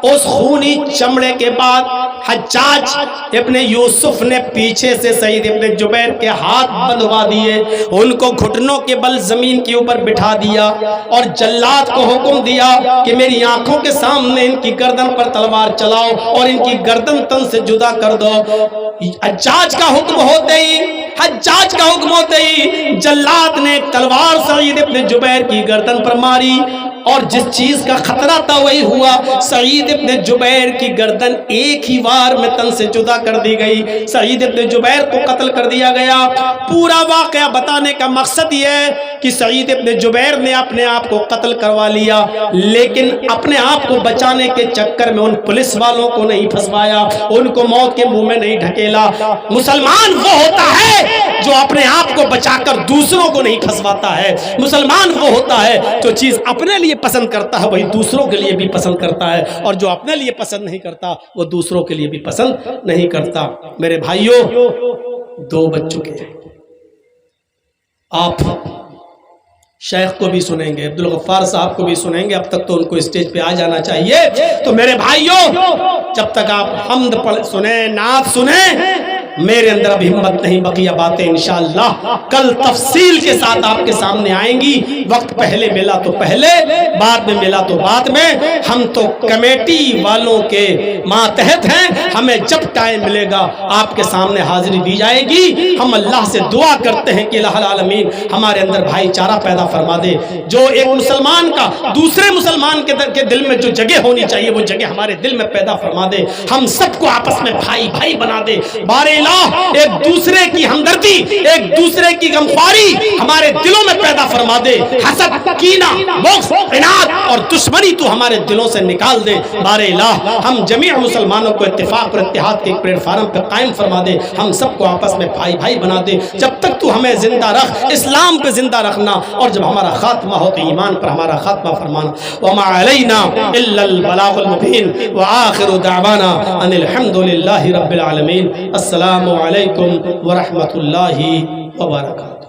Speaker 1: اس خونی چمڑے کے بعد حجاج ابن یوسف نے پیچھے سے سعید ابن جبیر کے ہاتھ بندھوا دیے، ان کو گھٹنوں کے بل زمین کے اوپر بٹھا دیا اور جلاد کو حکم دیا کہ میری آنکھوں کے سامنے ان کی گردن پر تلوار چلاؤ اور ان کی گردن تن سے جدا کر دو۔ حجاج کا حکم ہوتے ہی جلاد نے تلوار سعید ابن جبیر کی گردن پر ماری اور جس چیز کا خطرہ تھا وہی ہوا، سعید ابن جبیر کی گردن ایک ہی وار میں تن سے جدا کر دی گئی، سعید ابن جبیر کو قتل کر دیا گیا۔ پورا واقعہ بتانے کا مقصد یہ ہے کہ سعید ابن جبیر نے اپنے آپ کو قتل کروا لیا، لیکن اپنے آپ کو بچانے کے چکر میں ان پولیس والوں کو نہیں پھنسوایا، ان کو موت کے منہ میں نہیں ڈھکیلا۔ مسلمان وہ ہوتا ہے جو اپنے آپ کو بچا کر دوسروں کو نہیں پھنسواتا ہے، مسلمان وہ ہوتا ہے جو چیز اپنے لیے پسند کرتا ہے وہی دوسروں کے لیے بھی پسند کرتا ہے، اور جو اپنے لیے پسند نہیں کرتا وہ دوسروں کے لیے بھی پسند نہیں کرتا۔ میرے بھائیوں، 2 بج چکے ہیں، آپ شیخ کو بھی سنیں گے، عبدالغفار صاحب کو بھی سنیں گے، اب تک تو ان کو اسٹیج پہ آ جانا چاہیے۔ تو میرے بھائیوں، جب تک آپ حمد سنیں، نعت سنیں، میرے اندر اب ہمت نہیں، بقیہ باتیں انشاءاللہ کل تفصیل کے ساتھ آپ کے سامنے آئیں گی۔ وقت پہلے ملا تو پہلے، بعد میں ملا تو بعد میں، ہم تو کمیٹی والوں کے ماتحت ہیں، ہمیں جب ٹائم ملے گا آپ کے سامنے حاضری دی جائے گی۔ ہم اللہ سے دعا کرتے ہیں کہ الہ العالمین ہمارے اندر بھائی چارہ پیدا فرما دے، جو ایک مسلمان کا دوسرے مسلمان کے دل میں جو جگہ ہونی چاہیے وہ جگہ ہمارے دل میں پیدا فرما دے، ہم سب کو آپس میں بھائی بھائی بنا دے۔ بارے ایک دوسرے کی ہمدردی، ایک دوسرے کی غمخواری ہمارے دلوں میں پیدا فرما دے، حسد، کینہ، بغض، عناد اور دشمنی تو ہمارے دلوں سے نکال دے۔ بارے الہ ہم جمیع مسلمانوں کو اتفاق اور اتحاد کے ایک پلیٹ فارم پہ قائم فرما دے، ہم سب کو آپس میں بھائی بھائی بنا دے۔ جب تک تو ہمیں زندہ رکھ، اسلام پہ زندہ رکھنا، اور جب ہمارا خاتمہ ہو تو ایمان پر ہمارا خاتمہ فرمانا۔ وما علینا الا البلاغ المبین وآخر دعوانا ان الحمد للہ رب العالمین۔ السلام علیکم ورحمۃ اللہ وبرکاتہ۔